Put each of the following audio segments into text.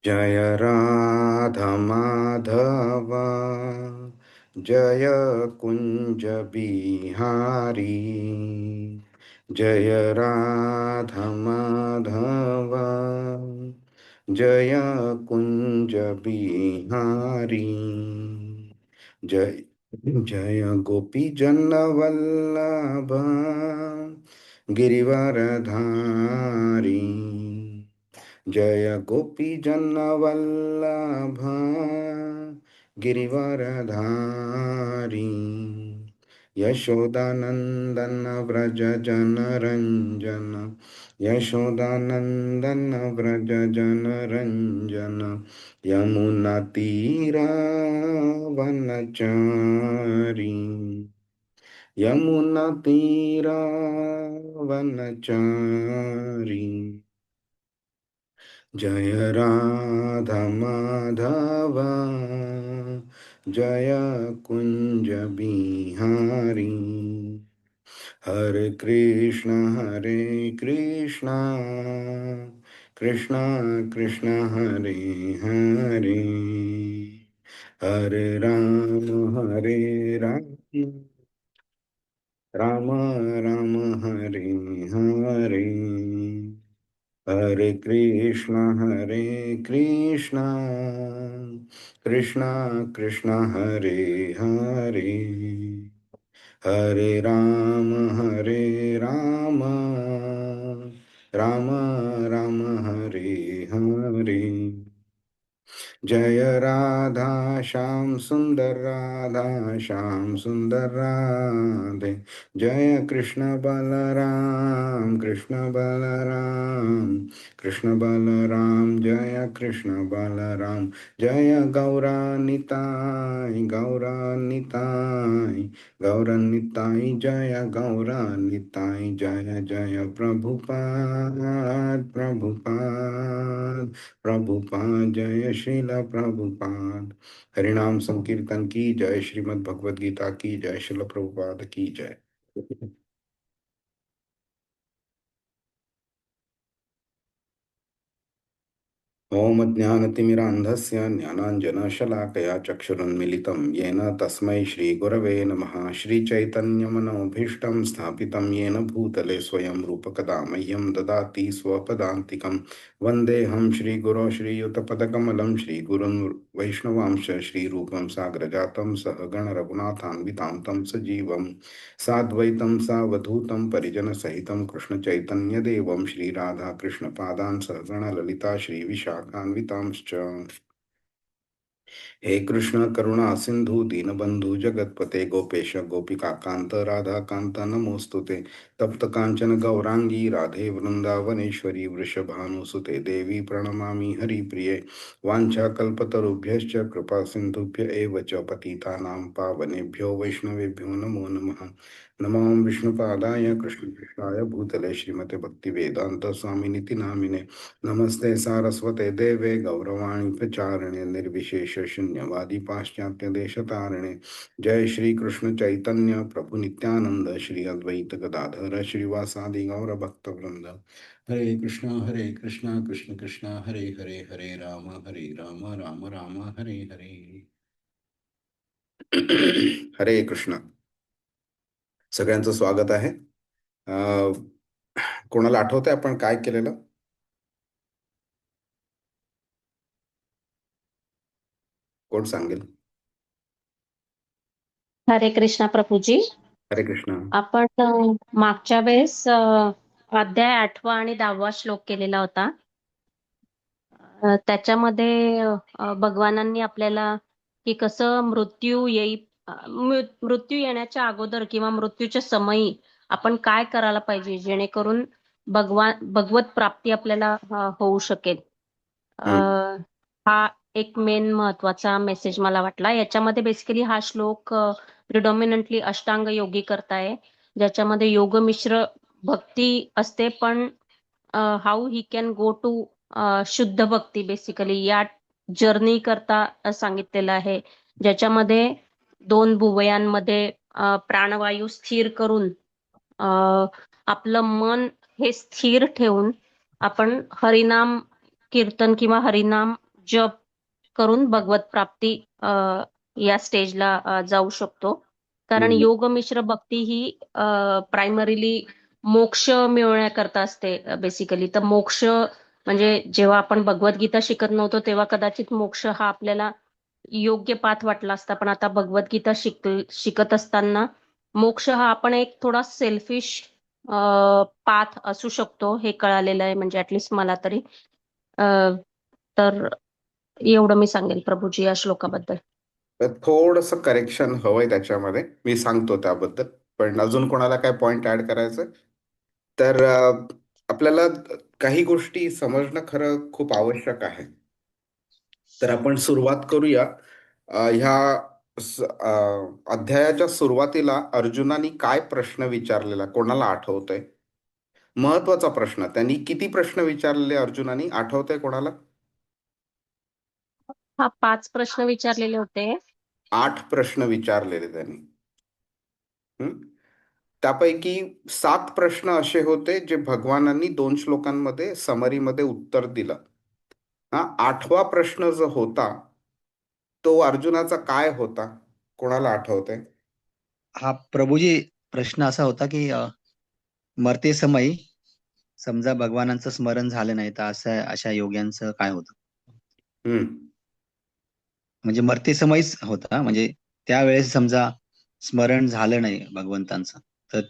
जय राधा माधव जय कुंज बिहारी। जय राधा माधव जय कुंज बिहारी। जय जय गोपी जन वल्लभ गिरिवरधारी। जय गोपी जन वल्लभ गिरिवरधारी। यशोदानंदन व्रज जन रंजन। यशोदानंदन व्रज जन रंजन। यमुना तीरा वनचारी। यमुना तीरा वनचारी। जय राधा माधव जय कुंज बिहारी। हरे कृष्ण कृष्ण कृष्ण हरे हरे। हरे राम राम राम हरे हरे। हरे कृष्ण कृष्ण कृष्ण हरे हरे। हरे राम राम राम हरे हरे। जय राधा श्याम सुंदर राधा श्याम सुंदर राधे। जय कृष्ण बलराम कृष्ण बलराम जय कृष्ण बलराम। जय गौरानिताई जय गौरानिताई। जय जय प्रभुपाद जय श्रील प्रभुपाद। हरिनाम संकीर्तन की जय। श्रीमद् भगवद गीता की जय। श्रील प्रभुपाद की जय। ॐ अज्ञानतिमिरान्धस्य ज्ञानाञ्जनशलाकया चक्षुरुन्मिलितं येन तस्मै श्रीगुरवे नमः। श्रीचैतन्यमनोभीष्टं स्थापितं येन भूतले स्वयं रूपकदा मह्यं ददाति स्वपदान्तिकं। वन्देऽहं श्रीगुरो श्रीयुतपदकमलं श्रीगुरुन् वैष्णवांश श्रीरूपं साग्रजातं सहगणरघुनाथान्वितां तं सजीवं साद्वैतं सावधूतं परिजनसहितं कृष्णचैतन्यदेवं श्रीराधाकृष्णपादान् सहगणललिता श्रीविशाखान्वितांश्च। हे कृष्ण करुणा सिंधु दीनबंधु जगतपते गोपेश गोपिका कांत राधा कांत नमोस्तुते। तप्त कांचन गौरांगी राधे वृंदावनेश्वरी वृषभानुसुते देवी प्रणमामि हरिप्रिये। वाञ्छाकल्पतरुभ्यश्च कृपा सिंधुभ्य एव च पतितानां पावनेभ्यो वैष्णवेभ्यो नमो नमः। नमो विष्णुपादाय कृष्णकृष्णाय भूतले श्रीमते भक्तिवेदांत स्वामिनिति नामिने। नमस्ते सारस्वते देवे गौरवाणी प्रचारिणे निर्विशेष शून्यवादी पाश्चात्य देशतारिणे। जय श्री कृष्ण चैतन्य प्रभु नित्यानंद श्री अद्वैत गदाधर श्रीवासादि गौर भक्त वृंद। हरे कृष्ण कृष्ण कृष्ण हरे हरे हरे राम राम राम हरे हरे। हरे कृष्ण। सगळ्यांचं स्वागत आहे। कोणाला आठवतंय आपण काय केलेलं? कोण सांगेल? हरे कृष्णा प्रभूजी. हरे कृष्ण. आपण मागच्या वेळेस अध्याय 8वा आणि 10वा श्लोक केलेला होता. त्याच्यामध्ये भगवानांनी आपल्याला की कसं मृत्यू येण्याच्या अगोदर किंवा मृत्यूच्या समयी आपण काय करायला पाहिजे जेणेकरून भगवत प्राप्ती आपल्याला होऊ शकेल. हा एक मेन महत्वाचा मेसेज मला वाटला. याच्यामध्ये बेसिकली हा श्लोक प्रिडॉमिनंटली अष्टांग योगी करताय, ज्याच्यामध्ये योग मिश्र भक्ती असते, पण how he can go to शुद्ध भक्ती बेसिकली या जर्नी करता सांगितलेलं आहे, ज्याच्यामध्ये 2 भुवयांमध्ये प्राणवायू स्थिर करून आपलं मन हे स्थिर ठेवून आपण हरिनाम कीर्तन किंवा हरिनाम जप करून भगवत प्राप्ती या स्टेजला जाऊ शकतो. कारण हम्म. योग मिश्र भक्ती ही प्रायमरीली मोक्ष मिळवण्याकरता असते बेसिकली. तर मोक्ष म्हणजे जेव्हा आपण भगवद्गीता शिकत नव्हतो तेव्हा कदाचित मोक्ष हा आपल्याला योग्य पाथ वाटला असता, पण आता भगवद्गीता शिकत असताना मोक्ष हा आपण एक थोडा सेल्फिश पाथ असू शकतो हे कळालेलं आहे, म्हणजे ऍटलिस्ट मला तरी. तर एवढं मी सांगेल प्रभूजी या श्लोकाबद्दल. थोडस करेक्शन हवंय त्याच्यामध्ये, मी सांगतो त्याबद्दल. पण अजून कोणाला काय पॉइंट ऍड करायचं? तर आपल्याला काही गोष्टी समजणं खरं खूप आवश्यक आहे. तर आपण सुरुवात करूया. ह्या अध्यायाच्या सुरुवातीला अर्जुनाने काय प्रश्न विचारलेला कोणाला आठवतंय? महत्वाचा प्रश्न. त्यांनी किती प्रश्न विचारलेले अर्जुनाने, आठवतंय कोणाला? हा 5 प्रश्न विचारलेले होते. 8 प्रश्न विचारलेले त्यांनी. हम्म? त्यापैकी 7 प्रश्न असे होते जे भगवानांनी 2 श्लोकांमध्ये समरीमध्ये उत्तर दिलं. हा 8वा प्रश्न जो होता तो अर्जुनाचा काय होता? कोणाला आठवतंय? हा प्रभूजी, प्रश्न असा होता की मरते समय समजा भगवानांचं स्मरण झालं नाही तर असं अशा योग्यांचं काय होतं? हम्म. म्हणजे मरते समयच होता, म्हणजे त्यावेळेस समजा स्मरण झालं नाही भगवंतांचं, तर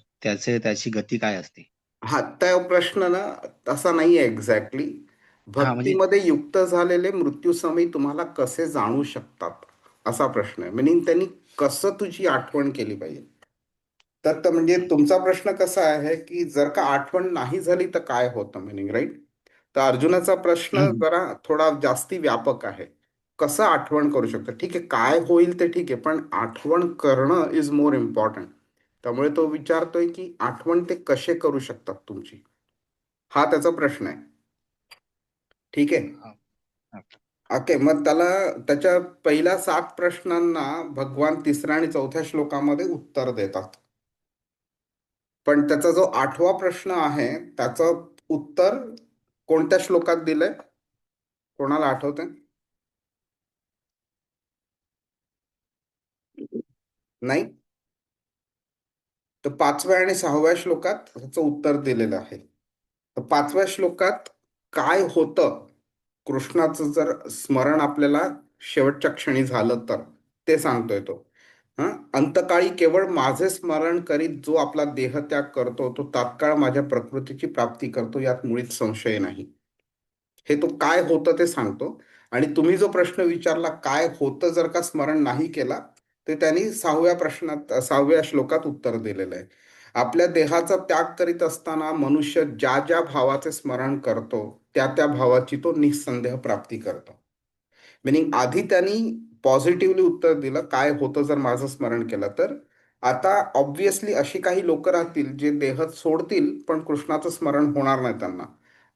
त्याची गती काय असते? हा त्या प्रश्न ना तसा नाही आहे एक्झॅक्टली. हा म्हणजे भक्तीमध्ये युक्त झालेले मृत्यूसमयी तुम्हाला कसे जाणू शकतात, असा प्रश्न आहे. मिनिंग त्यांनी कसं तुझी आठवण केली पाहिजे. तर म्हणजे तुमचा प्रश्न कसा आहे की जर का आठवण नाही झाली तर काय होतं, मिनिंग, राईट? तर अर्जुनाचा प्रश्न हम्म. जरा थोडा जास्ती व्यापक आहे. कसं आठवण करू शकतं? ठीक आहे, काय होईल ते ठीक आहे, पण आठवण करणं इज मोर इम्पॉर्टंट. त्यामुळे तो विचारतोय की आठवण ते कसे करू शकतात तुमची, हा त्याचा प्रश्न आहे. ठीक आहे. हा, हा. ओके, मग त्याला त्याच्या पहिल्या 7 प्रश्नांना भगवान तिसऱ्या आणि चौथ्या श्लोकामध्ये उत्तर देतात. पण त्याचा जो 8वा प्रश्न आहे त्याचं उत्तर कोणत्या श्लोकात दिलंय? कोणाला आठवतंय? नाही? तर 5व्या आणि 6व्या श्लोकात त्याचं उत्तर दिलेलं आहे. तर 5व्या श्लोकात काय होतं कृष्णाचं जर स्मरण आपल्याला शेवटच्या क्षणी झालं तर, ते सांगतोय तो. हा, अंतकाळी केवळ माझे स्मरण करीत जो आपला देहत्याग करतो तो तात्काळ माझ्या प्रकृतीची प्राप्ती करतो, यात मुळीच संशय नाही. हे तो काय होतं ते सांगतो. आणि तुम्ही जो प्रश्न विचारला काय होतं जर का स्मरण नाही केला, ते त्यांनी 6व्या श्लोकात उत्तर दिलेलं आहे. आपल्या देहाचा त्याग करीत असताना मनुष्य ज्या ज्या भावाचे स्मरण करतो त्या त्या भावाची तो निस्संदेह प्राप्ती करतो. मिनिंग आधी त्यांनी पॉझिटिव्हली उत्तर दिलं काय होतं जर माझं स्मरण केलं तर. आता ऑब्व्हियसली अशी काही लोक राहतील जे देह सोडतील पण कृष्णाचं स्मरण होणार नाही त्यांना.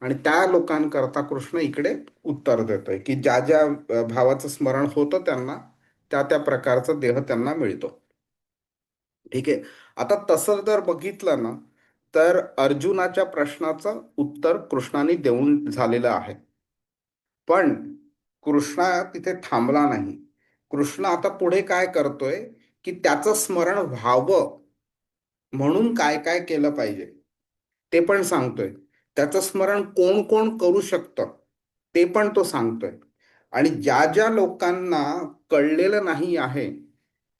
आणि त्या लोकांकरता कृष्ण इकडे उत्तर देतोय की ज्या ज्या भावाचं स्मरण होतं त्यांना त्या त्या प्रकारचा देह त्यांना मिळतो. ठीक आहे. आता तसं जर बघितलं ना तर अर्जुनाच्या प्रश्नाचं उत्तर कृष्णाने देऊन झालेलं आहे. पण कृष्णा तिथे थांबला नाही. कृष्ण आता पुढे काय करतोय की त्याचं स्मरण व्हावं म्हणून काय काय केलं पाहिजे ते पण सांगतोय. त्याचं स्मरण कोण कोण करू शकतं ते पण तो सांगतोय. आणि ज्या ज्या लोकांना कळलेलं नाही आहे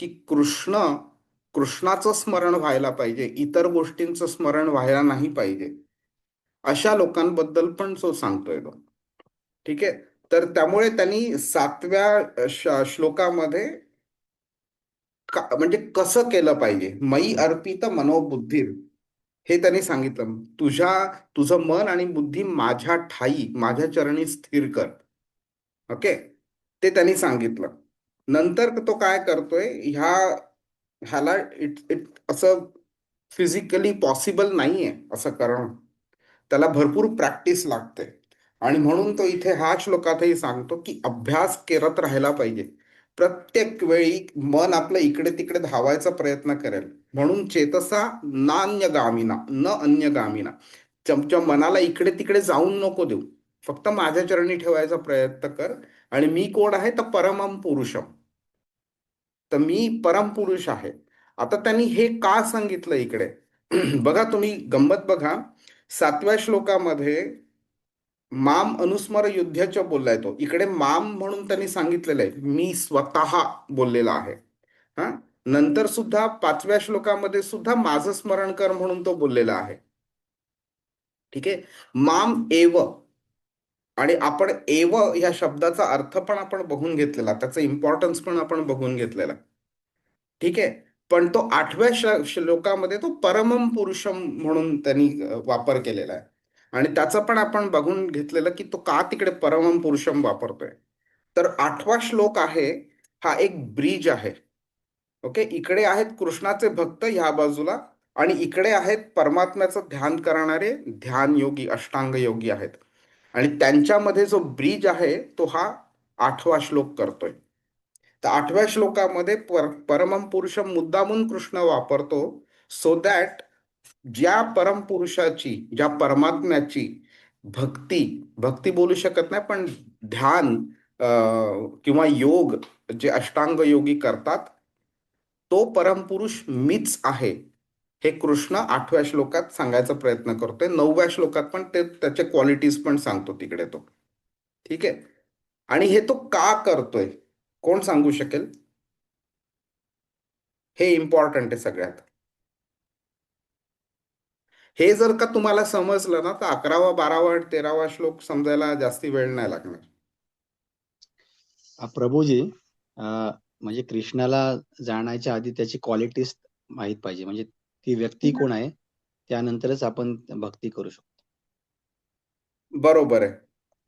की कृष्णाचं स्मरण व्हायला पाहिजे, इतर गोष्टींचं स्मरण व्हायला नाही पाहिजे, अशा लोकांबद्दल पण तो सांगतोय तो. ठीक आहे. तर त्यामुळे त्यांनी 7व्या श्लोकामध्ये म्हणजे कसं केलं पाहिजे, मयी अर्पित मनोबुद्धीर, हे त्यांनी सांगितलं. तुझं मन आणि बुद्धी माझ्या ठाई माझ्या चरणी स्थिर कर. ओके, ते त्यांनी सांगितलं. नंतर तो काय करतोय, ह्याला इट इट असं फिजिकली पॉसिबल नाहीये असं करणं. त्याला भरपूर प्रॅक्टिस लागते. आणि म्हणून तो इथे ह्या श्लोकातही सांगतो की अभ्यास करत राहायला पाहिजे. प्रत्येक वेळी मन आपलं इकडे तिकडे धावायचा प्रयत्न करेल. म्हणून चेतसा नान्यगामिना न अन्यगामिना, तुमच्या मनाला इकडे तिकडे जाऊन नको देऊ. फक्त माझ्या चरणी ठेवायचा प्रयत्न कर. आणि मी कोण आहे? तर परमम पुरुषम. तर मी परमपुरुष आहे. आता त्यांनी हे का सांगितलं इकडे? बघा, तुम्ही गंमत बघा. 7व्या श्लोकामध्ये माम अनुस्मर युद्धच बोललाय तो. इकडे माम म्हणून त्यांनी सांगितलेलं आहे, मी स्वतः बोललेला आहे. हा. नंतर सुद्धा 5व्या श्लोकामध्ये सुद्धा माझं स्मरण कर म्हणून तो बोललेला आहे. ठीक आहे. माम एव. आणि आपण एव या शब्दाचा अर्थ पण आपण बघून घेतलेला, त्याचा इम्पॉर्टन्स पण आपण बघून घेतलेला. ठीक आहे. पण तो 8व्या श्लोकामध्ये तो परमम पुरुषम म्हणून त्यांनी वापर केलेला आहे. आणि त्याचं पण आपण बघून घेतलेलं की तो का तिकडे परमम पुरुषम वापरतोय. तर 8वा श्लोक आहे, हा एक ब्रिज आहे. ओके. इकडे आहेत कृष्णाचे भक्त ह्या बाजूला, आणि इकडे आहेत परमात्म्याचं ध्यान करणारे ध्यान योगी, अष्टांग योगी आहेत. आणि त्यांच्यामध्ये जो ब्रिज आहे तो हा 8वा श्लोक करतोय. तर 8व्या श्लोकामध्ये परमम पुरुषम मुद्दामून कृष्ण वापरतो, सो दॅट ज्या परमपुरुषाची, ज्या परमात्म्याची भक्ती, भक्ती बोलू शकत नाही पण ध्यान किंवा योग जे अष्टांग योगी करतात, तो परमपुरुष मीच आहे, हे कृष्ण 8व्या श्लोकात सांगायचा प्रयत्न करतोय. 9व्या श्लोकात पण ते त्याचे क्वालिटीज पण सांगतो तिकडे तो. ठीक आहे. आणि हे तो का करतोय, कोण सांगू शकेल? हे इम्पॉर्टंट आहे सगळ्यात. हे जर का तुम्हाला समजलं ना, तर 11वा 12वा 13वा श्लोक समजायला जास्ती वेळ नाही लागणार. प्रभूजी, म्हणजे कृष्णाला जाण्याच्या आधी त्याची क्वालिटीज माहित पाहिजे, म्हणजे ती व्यक्ती कोण आहे, त्यानंतरच आपण भक्ती करू शकतो. बरोबर आहे.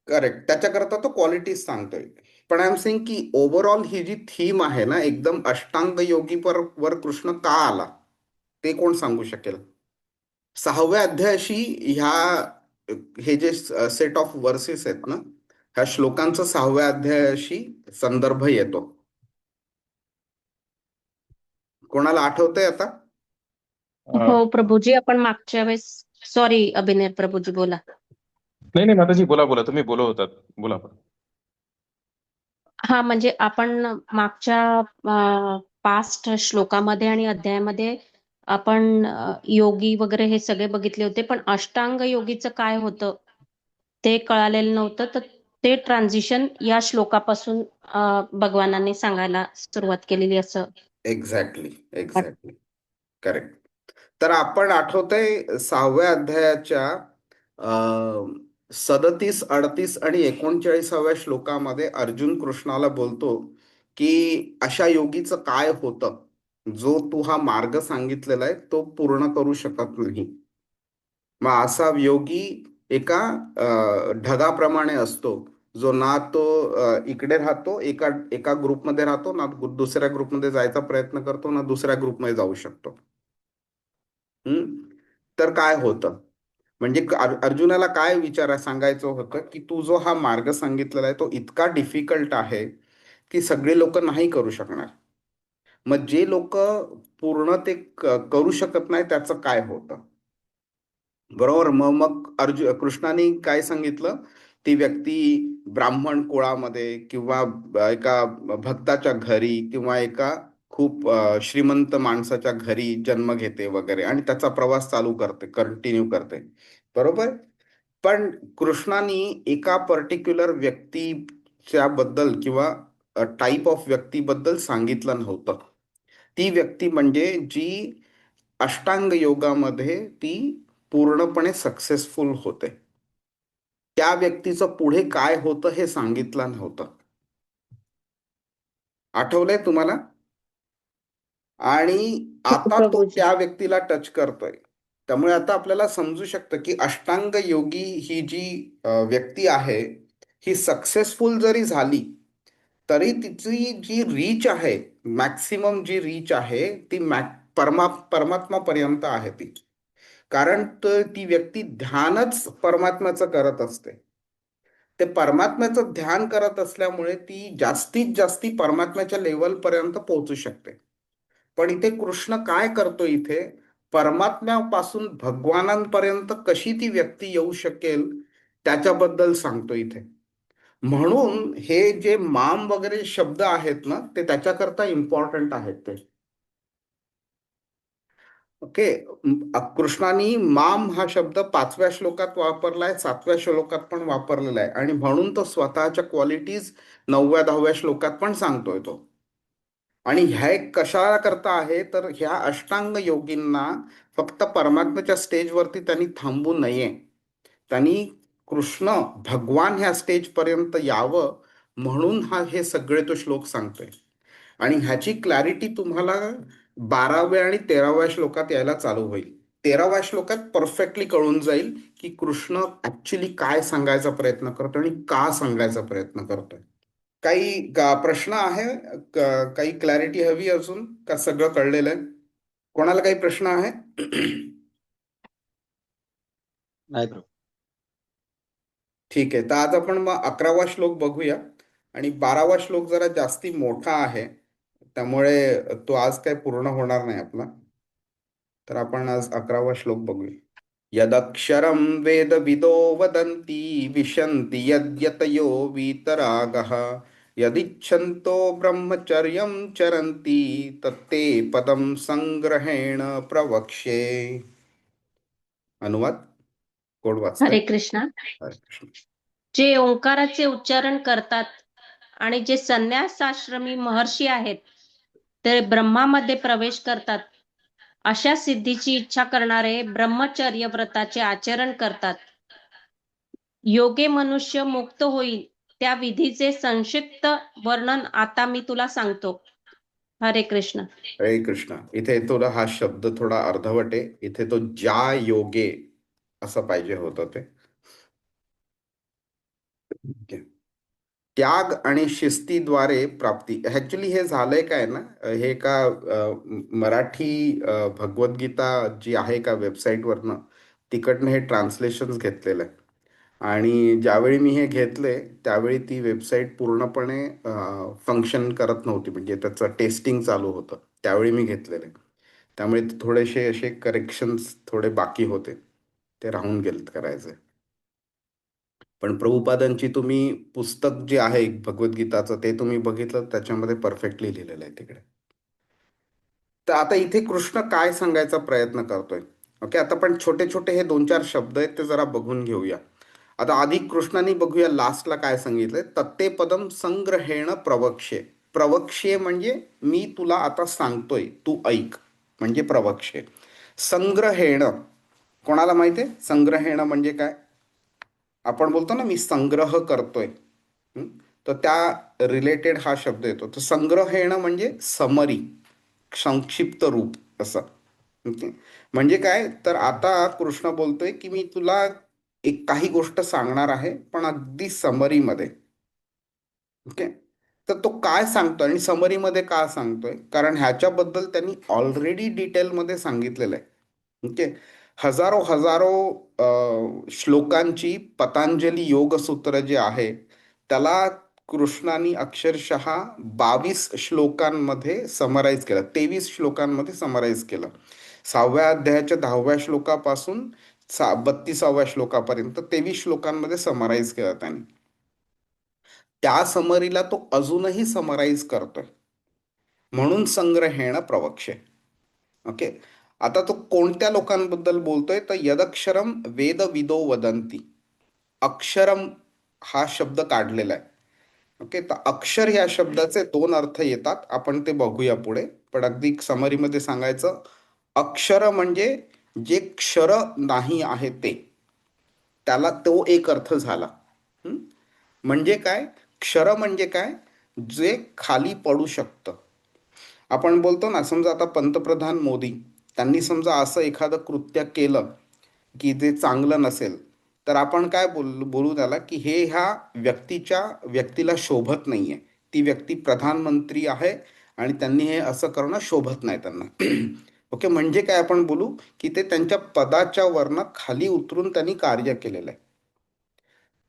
करेक्ट. त्याच्याकरता तो क्वालिटीज सांगतोय. पण आय एम सेइंग की ओव्हरऑल ही जी थीम आहे ना, एकदम अष्टांग योगी वर कृष्ण का आला, ते कोण सांगू शकेल? 6व्या अध्यायाशी ह्या, हे जे सेट ऑफ वर्सेस आहेत ना, ह्या श्लोकांचा 6व्या अध्यायाशी संदर्भ येतो. कोणाला आठवतंय आता? हो प्रभूजी, आपण मागच्या वेळेस, सॉरी अभिनय प्रभूजी, बोला. नाही नाही माताजी, बोला बोला, तुम्ही बोलत होतात, बोला. हा, म्हणजे आपण मागच्या पास्ट श्लोकामध्ये आणि अध्यायामध्ये आपण योगी वगैरे हे सगळे बघितले होते, पण अष्टांग योगीचं काय होतं ते कळालेलं नव्हतं. तर ते ट्रान्झिशन या श्लोकापासून भगवानांनी सांगायला सुरुवात केलेली असं. Exactly, exactly. करेक्ट. तर आपण आठवतंय 6व्या अध्यायाच्या 37, 38 आणि 39व्या श्लोकामध्ये अर्जुन कृष्णाला बोलतो की अशा योगीचं काय होतं जो तू हा मार्ग सांगितलेला आहे तो पूर्ण करू शकत नाही. मग असा योगी एका ढगाप्रमाणे असतो, जो ना तो इकडे राहतो, एका एका ग्रुपमध्ये राहतो, ना दुसऱ्या ग्रुपमध्ये जायचा प्रयत्न करतो, ना दुसऱ्या ग्रुपमध्ये जाऊ शकतो. तर काय होतं, म्हणजे अर्जुनाला काय विचार सांगायचं होतं की तू जो हा मार्ग सांगितलेला आहे तो इतका डिफिकल्ट आहे की सगळे लोक नाही करू शकणार. मग जे लोक पूर्ण ते करू शकत नाही त्याचं काय होतं? बरोबर. मग मग कृष्णाने काय सांगितलं? ती व्यक्ती ब्राह्मण कुळामध्ये किंवा एका भक्ताच्या घरी किंवा एका खूप श्रीमंत माणसाच्या घरी जन्म घेते वगैरे, आणि त्याचा प्रवास चालू करते, कंटिन्यू करते. बरोबर. पण कृष्णाने एका पर्टिक्युलर व्यक्तीच्या बद्दल किंवा टाईप ऑफ व्यक्तीबद्दल सांगितलं नव्हतं. ती व्यक्ती म्हणजे जी अष्टांग योगामध्ये ती पूर्णपणे सक्सेसफुल होते. त्या व्यक्तीचं पुढे काय होतं हे सांगितलं नव्हतं. आठवलंय तुम्हाला? आणि आता तो प्रभूजी, त्या व्यक्तीला टच करतोय. त्यामुळे आता आपल्याला समजू शकतं की अष्टांग योगी ही जी व्यक्ती आहे, ही सक्सेसफुल जरी झाली तरी तिची जी रीच आहे, मॅक्सिमम जी रीच आहे ती परमात्मापर्यंत आहे ती. कारण ती व्यक्ती ध्यानच परमात्म्याचं करत असते. ते परमात्म्याचं ध्यान करत असल्यामुळे ती जास्तीत जास्ती परमात्म्याच्या लेवलपर्यंत पोहोचू शकते. पण इथे कृष्ण काय करतो, इथे परमात्म्यापासून भगवानांपर्यंत कशी ती व्यक्ती येऊ शकेल त्याच्याबद्दल सांगतो इथे. म्हणून हे जे माम वगैरे शब्द आहेत ना, ते त्याच्याकरता इम्पॉर्टंट आहेत ते. ओके. कृष्णाने माम हा शब्द 5व्या श्लोकात वापरलाय, 7व्या श्लोकात पण वापरलेला आहे, आणि म्हणून तो स्वतःच्या क्वालिटीज 9व्या 10व्या श्लोकात पण सांगतोय तो. आणि ह्या एक कशा करता आहे, तर ह्या अष्टांग योगींना फक्त परमात्म्याच्या स्टेजवरती त्यांनी थांबू नये, त्यांनी कृष्ण भगवान ह्या स्टेजपर्यंत यावं, म्हणून हे सगळे तो श्लोक सांगतोय. आणि ह्याची क्लॅरिटी तुम्हाला 12व्या आणि 13व्या श्लोकात यायला चालू होईल. 13व्या श्लोकात परफेक्टली कळून जाईल की कृष्ण ऍक्च्युली काय सांगायचा प्रयत्न करतोय आणि का सांगायचा प्रयत्न करतोय. काही प्रश्न आहे? काही क्लॅरिटी हवी अजून, का सगळं कळलेलं आहे? कोणाला काही प्रश्न आहे? नाही प्रभू. ठीक आहे, तर आज आपण मग 11वा श्लोक बघूया. आणि 12वा श्लोक जरा जास्ती मोठा आहे, त्यामुळे तो आज काय पूर्ण होणार नाही आपला. तर आपण आज 11वा श्लोक बघूया. यदक्षरं वेदविदो वदन्ति विशन्ति यद्यतयो वीतरागः यदिच्छन्तो ब्रह्मचर्यं चरन्ति तत्ते पदं संग्रहेण प्रवक्ष्ये. अनुवाद कोण वाचतंय? हरे कृष्णा. हरे कृष्ण. जे ओंकाराचे उच्चारण करतात आणि जे संन्यासाश्रमी महर्षी आहेत ते ब्रह्मामध्ये प्रवेश करतात, अशा सिद्धीची इच्छा करणारे ब्रह्मचर्य व्रताचे आचरण करतात. योगे मनुष्य मुक्त होईल त्या विधीचे संक्षिप्त वर्णन आता मी तुला सांगतो. हरे कृष्ण. हरे कृष्ण. इथे थोडा हा शब्द थोडा अर्धवट आहे. इथे तो ज्या योगे असं पाहिजे होतं ते. त्याग आणि शिस्तीद्वारे प्राप्ती. ऍक्च्युली हे झालंय काय ना, हे का मराठी भगवद्गीता जी आहे का वेबसाईटवरनं, तिकडनं हे ट्रान्सलेशन्स घेतलेलं आहे. आणि ज्यावेळी मी हे घेतले त्यावेळी ती वेबसाईट पूर्णपणे फंक्शन करत नव्हती, म्हणजे त्याचं टेस्टिंग चालू होतं त्यावेळी मी घेतलेले. त्यामुळे थोडेसे असे करेक्शन्स थोडे बाकी होते, ते राहून गेलेत करायचे. पण प्रभुपादांची तुम्ही पुस्तक जे आहे भगवद्गीताचं ते तुम्ही बघितलं, त्याच्यामध्ये परफेक्टली लिहिलेलं आहे तिकडे. तर आता इथे कृष्ण काय सांगायचा प्रयत्न करतोय. ओके, आता पण छोटे छोटे हे 2-4 शब्द आहेत ते जरा बघून घेऊया. आता आधी कृष्णाने बघूया लास्टला काय सांगितलंय. तत्ते पदम संग्रहेण प्रवक्ष्ये. प्रवक्ष्ये म्हणजे मी तुला आता सांगतोय, तू ऐक, म्हणजे प्रवक्ष्ये. संग्रहेण कोणाला माहितीये संग्रहेण म्हणजे काय? आपण बोलतो ना मी संग्रह करतोय, तर त्या रिलेटेड हा शब्द येतो. तर संग्रहेण म्हणजे समरी, संक्षिप्त रूप असं. ओके, म्हणजे काय, तर आता कृष्ण बोलतोय की मी तुला एक काही गोष्ट सांगणार आहे, पण अगदी समरीमध्ये. ओके, तर तो काय सांगतोय आणि समरीमध्ये का सांगतोय, कारण ह्याच्याबद्दल त्यांनी ऑलरेडी डिटेलमध्ये सांगितलेलं आहे. ओके, हजारो हजारो श्लोकांची पतंजली योगसूत्र जे आहे त्याला कृष्णाने अक्षरशः 22 श्लोकांमध्ये समराईज केलं, 23 श्लोकांमध्ये समराईज केलं. 6व्या अध्यायाच्या 10व्या श्लोकापासून 32व्या श्लोकापर्यंत 23 श्लोकांमध्ये समराईज केलं त्यांनी. त्या समरीला तो अजूनही समराईज करतोय, म्हणून संग्रहेण प्रवक्ष्ये. ओके, आता तो कोणत्या लोकांबद्दल बोलतोय, तर यदक्षरम वेदविदो वदंती. अक्षरम हा शब्द काढलेला आहे. ओके, तर अक्षर या शब्दाचे 2 अर्थ येतात, आपण ते बघूया पुढे. पण अगदी समरीमध्ये सांगायचं, अक्षर म्हणजे जे क्षर नाही आहे ते, त्याला तो एक अर्थ झाला. म्हणजे काय, क्षर म्हणजे काय, जे खाली पडू शकतं. आपण बोलतो ना, समजा आता पंतप्रधान मोदी त्यांनी समजा असं एखादं कृत्य केलं की जे चांगलं नसेल, तर आपण काय बोलू त्याला की हे ह्या व्यक्तीला शोभत नाहीये, ती व्यक्ती प्रधानमंत्री आहे आणि त्यांनी हे असं करणं शोभत नाही त्यांना. ओके, म्हणजे काय आपण बोलू की ते त्यांच्या पदाच्या वरनं खाली उतरून त्यांनी कार्य केलेलं आहे.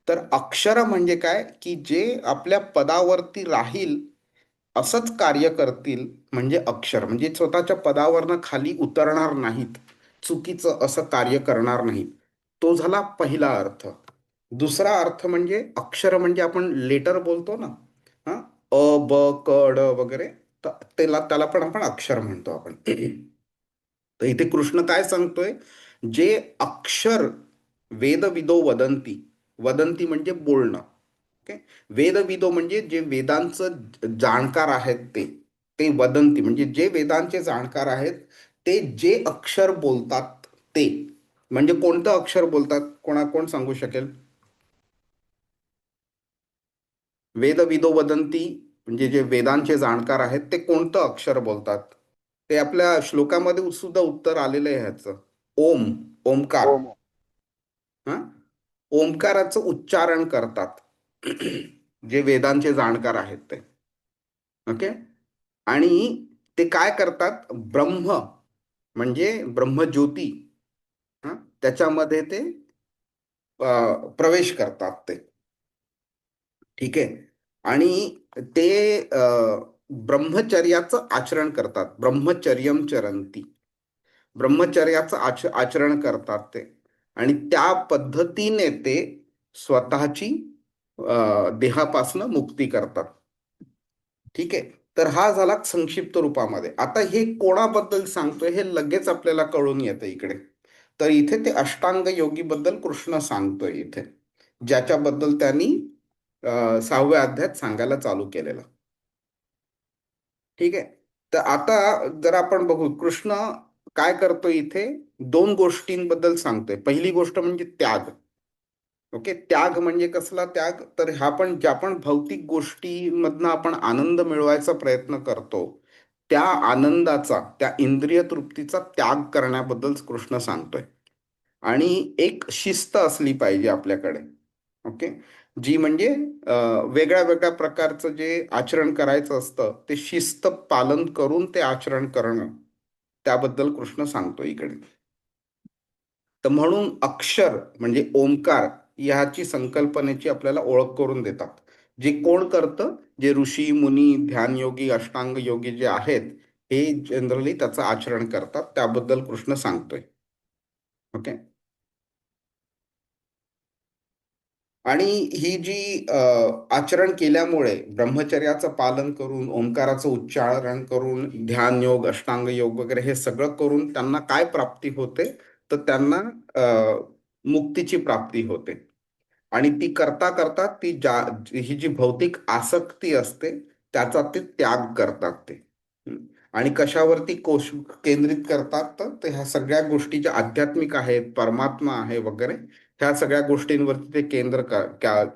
तर अक्षर म्हणजे काय, की जे आपल्या पदावरती राहील असंच कार्य करतील, म्हणजे अक्षर. म्हणजे स्वतःच्या पदावरनं खाली उतरणार नाहीत, चुकीचं असं कार्य करणार नाहीत. तो झाला पहिला अर्थ. दुसरा अर्थ म्हणजे अक्षर म्हणजे आपण लेटर बोलतो ना, हा, अ ब क ड वगैरे, तर त्याला पण आपण अक्षर म्हणतो आपण. तर इथे कृष्ण काय सांगतोय, जे अक्षर वेदविदो वदंती, वदंती म्हणजे बोलणं. ओके. वेदविदो म्हणजे जे वेदांचं जाणकार आहेत ते, ते वदंती म्हणजे जे वेदांचे जाणकार आहेत, ते जे अक्षर बोलतात ते. म्हणजे कोणतं अक्षर बोलतात, कोण सांगू शकेल? वेदविदो वदंती म्हणजे जे वेदांचे जाणकार आहेत ते कोणतं अक्षर बोलतात? ते आपल्या श्लोकामध्ये सुद्धा उत्तर आलेलं आहे ह्याचं. ओम, ओमकार. ओम. हा, ओमकाराचं उच्चारण करतात जे वेदांचे जाणकार आहेत ते. ओके. आणि ते काय करतात, ब्रह्म म्हणजे ब्रह्मज्योती, हा, त्याच्यामध्ये ते प्रवेश करतात ते. ठीक आहे. आणि ते ब्रह्मचर्याचं आचरण करतात, ब्रह्मचर्यम चरंती, ब्रह्मचर्याचं आचरण करतात ते. आणि त्या पद्धतीने ते स्वतःची देहापासनं मुक्ती करतात. ठीक आहे. तर हा झाला संक्षिप्त रूपामध्ये. आता हे कोणाबद्दल सांगतोय हे लगेच आपल्याला कळून येतं इकडे. तर इथे ते अष्टांग योगीबद्दल कृष्ण सांगतोय इथे, ज्याच्याबद्दल त्यांनी 6व्या अध्यायात सांगायला चालू केलेलं. ठीक आहे. तर आता जर आपण बघू कृष्ण काय करतोय इथे, दोन गोष्टींबद्दल सांगतोय. पहिली गोष्ट म्हणजे त्याग. ओके. त्याग म्हणजे कसला त्याग, तर ह्या पण ज्या पण भौतिक गोष्टीमधनं आपण आनंद मिळवायचा प्रयत्न करतो, त्या आनंदाचा, त्या इंद्रिय तृप्तीचा त्याग करण्याबद्दल कृष्ण सांगतोय. आणि एक शिस्त असली पाहिजे आपल्याकडे. ओके. जी म्हणजे वेगळ्या वेगळ्या प्रकारचं जे आचरण करायचं असतं ते शिस्त पालन करून ते आचरण करणं, त्याबद्दल कृष्ण सांगतो इकडे. तर म्हणून अक्षर म्हणजे ओंकार ह्याची संकल्पनेची आपल्याला ओळख करून देतात. जे कोण करतं, जे ऋषी मुनी ध्यानयोगी अष्टांग योगी जे आहेत, हे जनरली त्याचं आचरण करतात, त्याबद्दल कृष्ण सांगतोय. ओके. आणि ही जी आचरण केल्यामुळे, ब्रह्मचर्याचं पालन करून, ओंकाराचं उच्चारण करून, ध्यान योग अष्टांग योग वगैरे हे सगळं करून त्यांना काय प्राप्ती होते, तर त्यांना मुक्तीची प्राप्ती होते. आणि ती करता करता ही जी भौतिक आसक्ती असते त्याचा ते त्याग करतात ते. हम्म. आणि कशावरती केंद्रित करतात, तर ह्या सगळ्या गोष्टी ज्या आध्यात्मिक आहेत, परमात्मा आहे वगैरे, ह्या सगळ्या गोष्टींवरती ते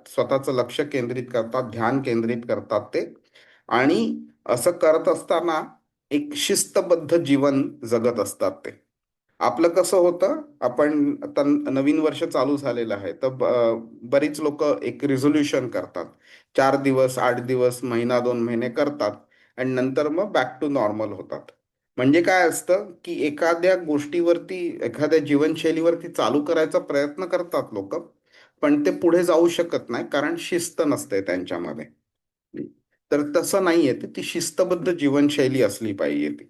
स्वतःचं लक्ष केंद्रित करतात, ध्यान केंद्रित करतात ते. आणि असं करत असताना एक शिस्तबद्ध जीवन जगत असतात ते. आपलं कसं होतं, आपण आता नवीन वर्ष चालू झालेलं आहे, तर बरीच लोक एक रिझोल्युशन करतात. 4 दिवस, 8 दिवस, महिना, 2 महिने करतात आणि नंतर मग बॅक टू नॉर्मल होतात. म्हणजे काय असतं की एखाद्या गोष्टीवरती, एखाद्या जीवनशैलीवरती चालू करायचा प्रयत्न करतात लोक, पण ते पुढे जाऊ शकत नाही कारण शिस्त नसते त्यांच्यामध्ये. तर तसं नाहीये ते, ती शिस्तबद्ध जीवनशैली असली पाहिजे ती.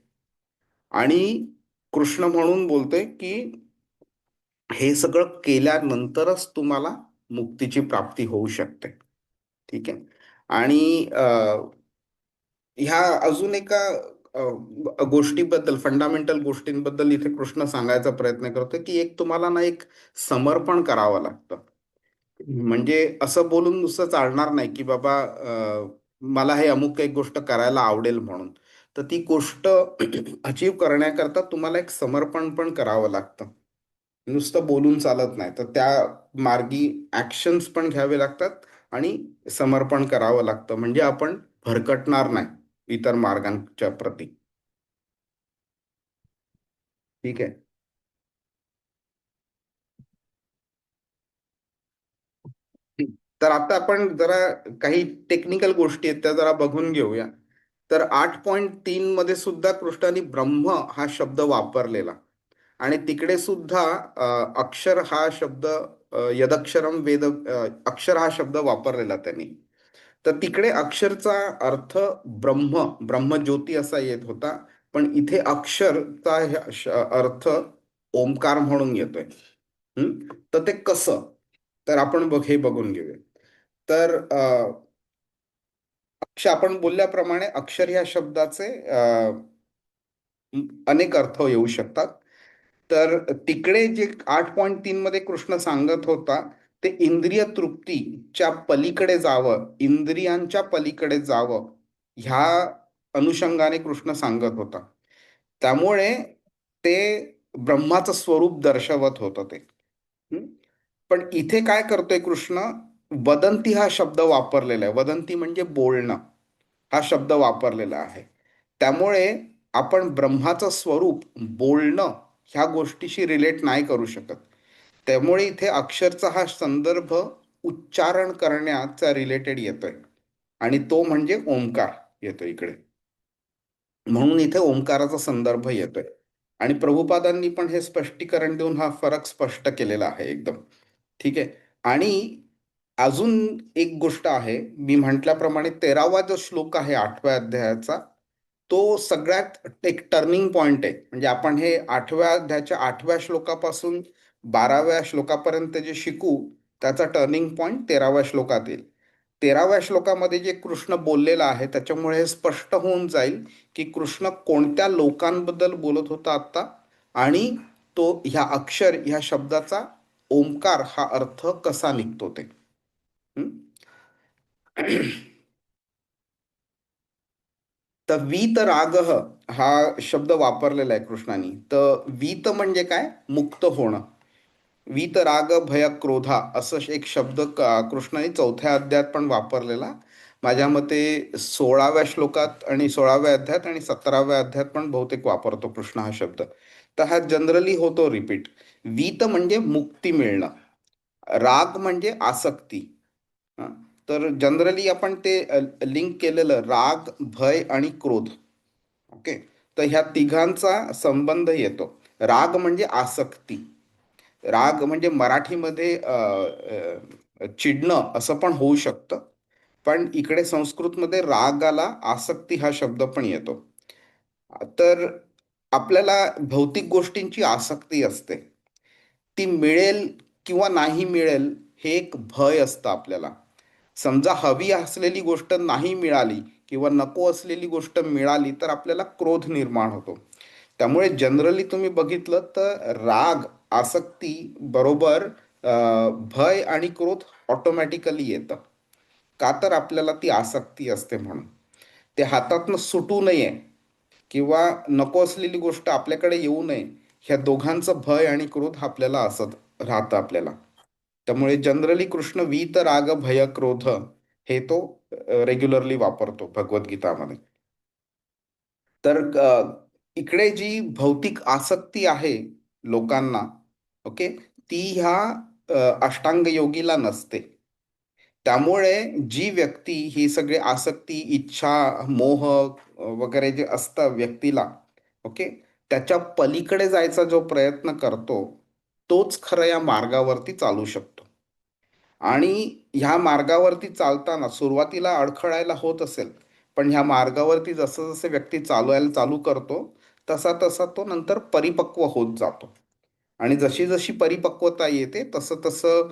आणि कृष्ण म्हणून बोलतोय की हे सगळं केल्यानंतरच तुम्हाला मुक्तीची प्राप्ती होऊ शकते. ठीक आहे. आणि ह्या अजून एका गोष्टीबद्दल, फंडामेंटल गोष्टींबद्दल इथे कृष्ण सांगायचा प्रयत्न करतो की एक तुम्हाला ना एक समर्पण करावं लागतं. म्हणजे असं बोलून नुसतं चालणार नाही की बाबा मला हे अमुक एक गोष्ट करायला आवडेल म्हणून. तर ती गोष्ट अचीव करण्याकरता तुम्हाला एक समर्पण पण करावं लागतं. नुसतं बोलून चालत नाही, तर त्या मार्गी ऍक्शन्स पण घ्यावे लागतात आणि समर्पण करावं लागतं, म्हणजे आपण भरकटणार नाही इतर मार्गांच्या प्रती. ठीक आहे. तर आता आपण जरा काही टेक्निकल गोष्टी आहेत त्या जरा बघून घेऊया. तर 8.3 मध्ये सुद्धा कृष्णाने ब्रह्म हा शब्द वापरलेला, आणि तिकडे सुद्धा अक्षर हा शब्द, यदक्षरम वेद, अक्षर हा शब्द वापरलेला त्यांनी. तर तिकडे अक्षरचा अर्थ ब्रह्म, ब्रह्मज्योती असा येत होता, पण इथे अक्षरचा अर्थ ओंकार म्हणून येतोय. तर ते कसं, तर आपण हे बघून घेऊया. तर आपण बोलल्याप्रमाणे अक्षर ह्या शब्दाचे अनेक अर्थ येऊ शकतात. तर तिकडे जे 8.3 मध्ये कृष्ण सांगत होता ते इंद्रिय तृप्तीच्या पलीकडे जावं, इंद्रियांच्या पलीकडे जावं, ह्या अनुषंगाने कृष्ण सांगत होता. त्यामुळे ते ब्रह्माचं स्वरूप दर्शवत होतं ते. हं? पण इथे काय करतोय कृष्ण? वदंती हा शब्द वापरलेला आहे. वदंती म्हणजे बोलणं, हा शब्द वापरलेला आहे. त्यामुळे आपण ब्रह्माचं स्वरूप बोलणं ह्या गोष्टीशी रिलेट नाही करू शकत. त्यामुळे इथे अक्षरचा हा संदर्भ उच्चारण करण्याचा रिलेटेड येतोय आणि तो म्हणजे ओंकार येतो इकडे. म्हणून इथे ओंकाराचा संदर्भ येतोय आणि प्रभुपादांनी पण हे स्पष्टीकरण देऊन हा फरक स्पष्ट केलेला आहे एकदम. ठीक आहे. आणि अजून एक गोष्ट आहे, मी म्हटल्याप्रमाणे 13वा जो श्लोक आहे 8व्या अध्यायाचा, तो सगळ्यात एक टर्निंग पॉइंट आहे. म्हणजे आपण हे 8व्या अध्यायाच्या 8व्या श्लोकापासून 12व्या श्लोकापर्यंत जे शिकू त्याचा टर्निंग पॉइंट 13व्या श्लोकात येईल. 13व्या श्लोकामध्ये जे कृष्ण बोललेलं आहे त्याच्यामुळे हे स्पष्ट होऊन जाईल की कृष्ण कोणत्या लोकांबद्दल बोलत होता आत्ता आणि तो ह्या अक्षर ह्या शब्दाचा ओंकार हा अर्थ कसा निघतो ते. हं? तर वीत राग हा शब्द वापरलेला आहे कृष्णाने. तर वीत म्हणजे काय? मुक्त होणं. वीत राग भय क्रोधा असं एक शब्द कृष्णाने 4थ्या अध्यायात पण वापरलेला. माझ्या मते 16व्या श्लोकात आणि 16व्या अध्यायात आणि 17व्या अध्यायात पण बहुतेक वापरतो कृष्ण हा शब्द. तर हा जनरली होतो रिपीट. वीत म्हणजे मुक्ती मिळणं, राग म्हणजे आसक्ती. हं. तर जनरली आपण ते लिंक केलेलं राग, भय आणि क्रोध. ओके. तर ह्या तिघांचा संबंध येतो. राग म्हणजे आसक्ती. राग म्हणजे मराठीमध्ये चिडणं असं पण होऊ शकतं, पण इकडे संस्कृतमध्ये रागाला आसक्ती हा शब्द पण येतो. तर आपल्याला भौतिक गोष्टींची आसक्ती असते. ती मिळेल किंवा नाही मिळेल हे एक भय असतं आपल्याला. समजा हवी असलेली गोष्ट नाही मिळाली किंवा नको असलेली गोष्ट मिळाली तर आपल्याला क्रोध निर्माण होतो. त्यामुळे जनरली तुम्ही बघितलं तर राग, आसक्ती बरोबर भय आणि क्रोध ऑटोमॅटिकली येतं. का? तर आपल्याला ती आसक्ती असते म्हणून. ते हातातनं सुटू नये किंवा नको असलेली गोष्ट आपल्याकडे येऊ नये, ह्या दोघांचं भय आणि क्रोध आपल्याला असत राहतं आपल्याला. त्यामुळे जनरली कृष्ण वीत राग भय क्रोध हे तो रेग्युलरली वापरतो भगवद्गीतामध्ये. तर इकडे जी भौतिक आसक्ती आहे लोकांना, ओके, ती ह्या अष्टांग योगीला नसते. त्यामुळे जी व्यक्ती ही सगळी आसक्ती, इच्छा, मोह वगैरे जे असतं व्यक्तीला, ओके, त्याच्या पलीकडे जायचा जो प्रयत्न करतो तोच खरं या मार्गावरती चालू शकतो. आणि ह्या मार्गावरती चालताना सुरुवातीला अडखळायला होत असेल, पण ह्या मार्गावरती जसं जसं व्यक्ती चालवायला चालू करतो तसा तसा तो नंतर परिपक्व होत जातो. आणि जशी जशी परिपक्वता येते तसं तसं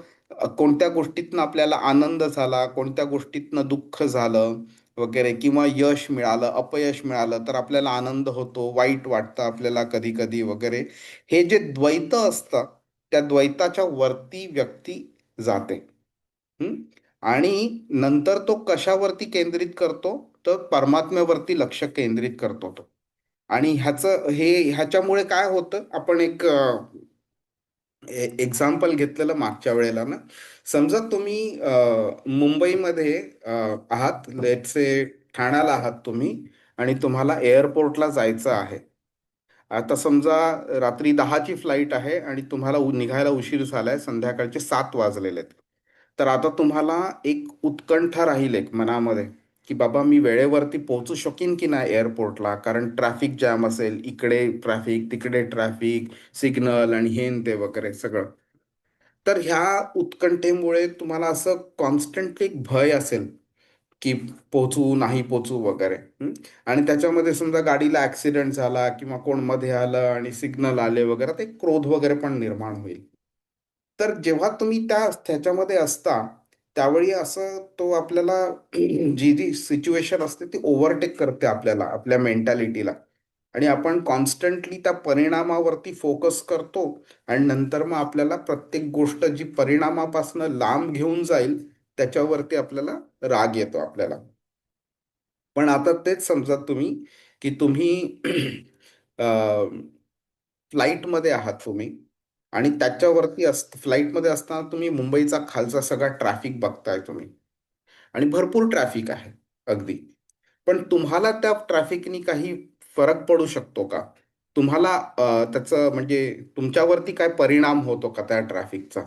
कोणत्या गोष्टीतनं आपल्याला आनंद झाला, कोणत्या गोष्टीतनं दुःख झालं वगैरे किंवा यश मिळालं, अपयश मिळालं तर आपल्याला आनंद होतो, वाईट वाटतं आपल्याला कधी कधी वगैरे. हे जे द्वैत असतं त्या द्वैताच्या वरती व्यक्ती जाते. हं? आणि नंतर तो कशावरती केंद्रित करतो? तर परमात्म्यावरती लक्ष केंद्रित करतो तो. आणि ह्याच्यामुळे काय होतं, आपण एक एक्झाम्पल घेतलेलं मागच्या वेळेला ना. समजा तुम्ही मुंबईमध्ये आहात, लेट्स से ठाण्याला आहात तुम्ही आणि तुम्हाला एअरपोर्टला जायचं आहे. आता समजा रात्री 10ची फ्लाईट आहे आणि तुम्हाला निघायला उशीर झालाय, संध्याकाळचे 7 वाजलेले आहेत. तर आता तुम्हाला एक उत्कंठा राहील एक मनामध्ये की बाबा मी वेळेवरती पोहोचू शकीन की नाही एअरपोर्टला, कारण ट्रॅफिक जॅम असेल, इकडे ट्रॅफिक तिकडे ट्रॅफिक, सिग्नल आणि हे न ते वगैरे सगळं. तर ह्या उत्कंठेमुळे तुम्हाला असं कॉन्स्टंटली एक भय असेल की पोचू नाही पोचू वगैरे. आणि त्याच्यामध्ये समजा गाडीला ऍक्सिडेंट झाला किंवा कोण मध्ये आलं आणि सिग्नल आले वगैरे ते क्रोध वगैरे पण निर्माण होईल. तर जेव्हा तुम्ही त्याच्यामध्ये असता त्यावेळी असं तो आपल्याला जी जी सिच्युएशन असते ती ओव्हरटेक करते आपल्याला, आपल्या मेंटॅलिटीला, आणि आपण कॉन्स्टंटली त्या परिणामावरती फोकस करतो. आणि नंतर मग आपल्याला प्रत्येक गोष्ट जी परिणामापासून लांब घेऊन जाईल त्याच्यावरती आपल्याला राग येतो आपल्याला. पण आता तेच समजा तुम्ही की तुम्ही फ्लाईटमध्ये आहात तुम्ही, आणि त्याच्यावरती फ्लाईटमध्ये असताना तुम्ही मुंबईचा खालचा सगळा ट्रॅफिक बघताय तुम्ही, आणि भरपूर ट्रॅफिक आहे अगदी. पण तुम्हाला त्या ट्रॅफिकनी काही फरक पडू शकतो का? तुम्हाला त्याचं म्हणजे तुमच्यावरती काय परिणाम होतो का त्या ट्रॅफिकचा?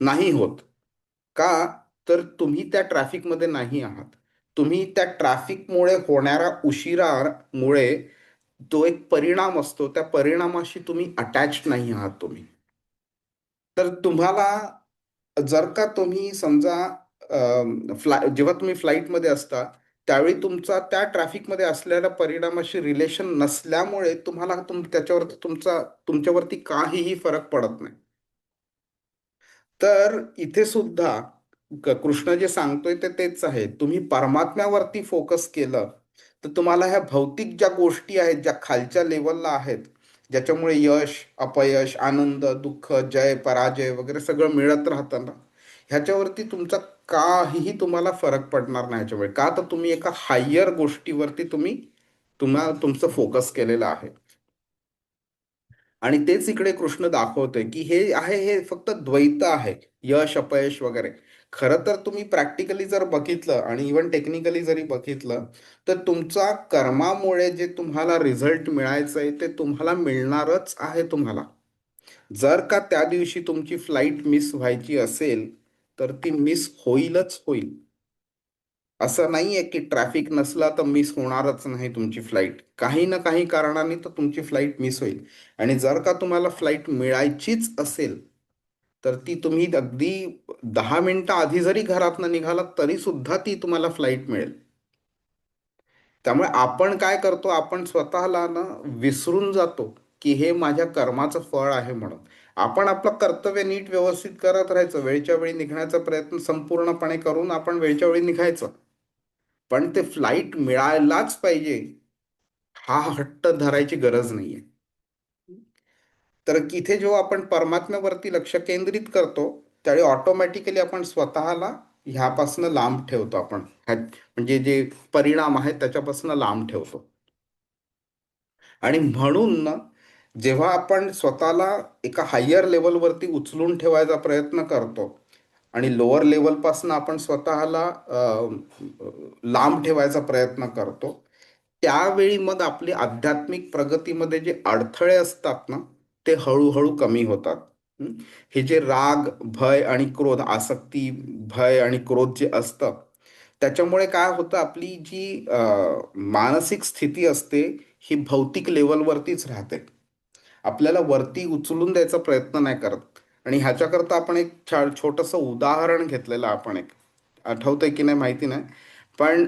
नाही होत. का? तर तुम्ही त्या ट्रॅफिकमध्ये नाही आहात. तुम्ही त्या ट्रॅफिकमुळे होणाऱ्या उशिरामुळे तो एक परिणाम असतो, त्या परिणामाशी तुम्ही अटॅच नाही आहात तुम्ही. तर तुम्हाला जर का तुम्ही समजा जेव्हा तुम्ही फ्लाईटमध्ये असता त्यावेळी तुमचा त्या ट्रॅफिकमध्ये असलेल्या परिणामाशी रिलेशन नसल्यामुळे तुम्हाला त्याच्यावरती तुमच्यावरती काहीही फरक पडत नाही. तर इथे सुद्धा कृष्ण जे सांगतोय ते तेच आहे. तुम्ही परमात्म्यावरती फोकस केलं तर तुम्हाला ह्या भौतिक ज्या गोष्टी आहेत ज्या खालच्या लेवलला आहेत, ज्याच्यामुळे यश अपयश आनंद दुःख जय पराजय वगैरे सगळं मिळत राहतं ना, ह्याच्यावरती तुमचा काहीही तुम्हाला फरक पडणार नाही ह्याच्यामुळे. का? तर तुम्ही एका हायर गोष्टीवरती तुमचं फोकस केलेलं आहे. आणि तेच इकडे कृष्ण दाखवतोय की हे फक्त द्वैत आहे, यश अपयश वगैरे. खरं तर तुम्ही प्रॅक्टिकली जर बघितलं आणि इवन टेक्निकली जरी बघितलं तर तुमचा कर्मामुळे जे तुम्हाला रिझल्ट मिळायचंय ते तुम्हाला मिळणारच आहे तुम्हाला. जर का त्या दिवशी तुमची फ्लाईट मिस व्हायची असेल तर ती मिस होईलच होईल. असं नाहीये की ट्रॅफिक नसला तर मिस होणारच नाही तुमची फ्लाईट. काही ना काही कारणाने तर तुमची फ्लाईट मिस होईल. आणि जर का तुम्हाला फ्लाईट मिळायचीच असेल तर ती तुम्ही अगदी 10 मिनिटं आधी जरी घरातनं निघालात तरी सुद्धा ती तुम्हाला फ्लाईट मिळेल. त्यामुळे आपण काय करतो, आपण स्वतःला ना विसरून जातो की हे माझ्या कर्माचं फळ आहे म्हणून. आपण आपलं कर्तव्य नीट व्यवस्थित करत राहायचं, वेळच्या वेळी निघण्याचा प्रयत्न संपूर्णपणे करून आपण वेळच्या वेळी निघायचं. पण ते फ्लाईट मिळायलाच पाहिजे हा हट्ट धरायची गरज नाहीये. तर इथे जेव्हा आपण परमात्म्यावरती लक्ष केंद्रित करतो त्यावेळी ऑटोमॅटिकली आपण स्वतःला ह्यापासून लांब ठेवतो. आपण म्हणजे जे परिणाम आहेत त्याच्यापासून लांब ठेवतो. आणि म्हणून ना जेव्हा आपण स्वतःला एका हायर लेवलवरती उचलून ठेवायचा प्रयत्न करतो आणि लोअर लेवलपासून आपण स्वतःला लांब ठेवायचा प्रयत्न करतो त्यावेळी मग आपली आध्यात्मिक प्रगतीमध्ये जे अडथळे असतात ना ते हळूहळू कमी होतात. हं? हे जे राग भय आणि क्रोध, आसक्ती भय आणि क्रोध जे असतं त्याच्यामुळे काय होतं, आपली जी मानसिक स्थिती असते ही भौतिक लेवलवरतीच राहते. आपल्याला वरती उचलून द्यायचा प्रयत्न नाही करत. आणि ह्याच्याकरता आपण एक छोटंसं उदाहरण घेतलेलं आपण एक, आठवतंय की नाही माहिती नाही. पण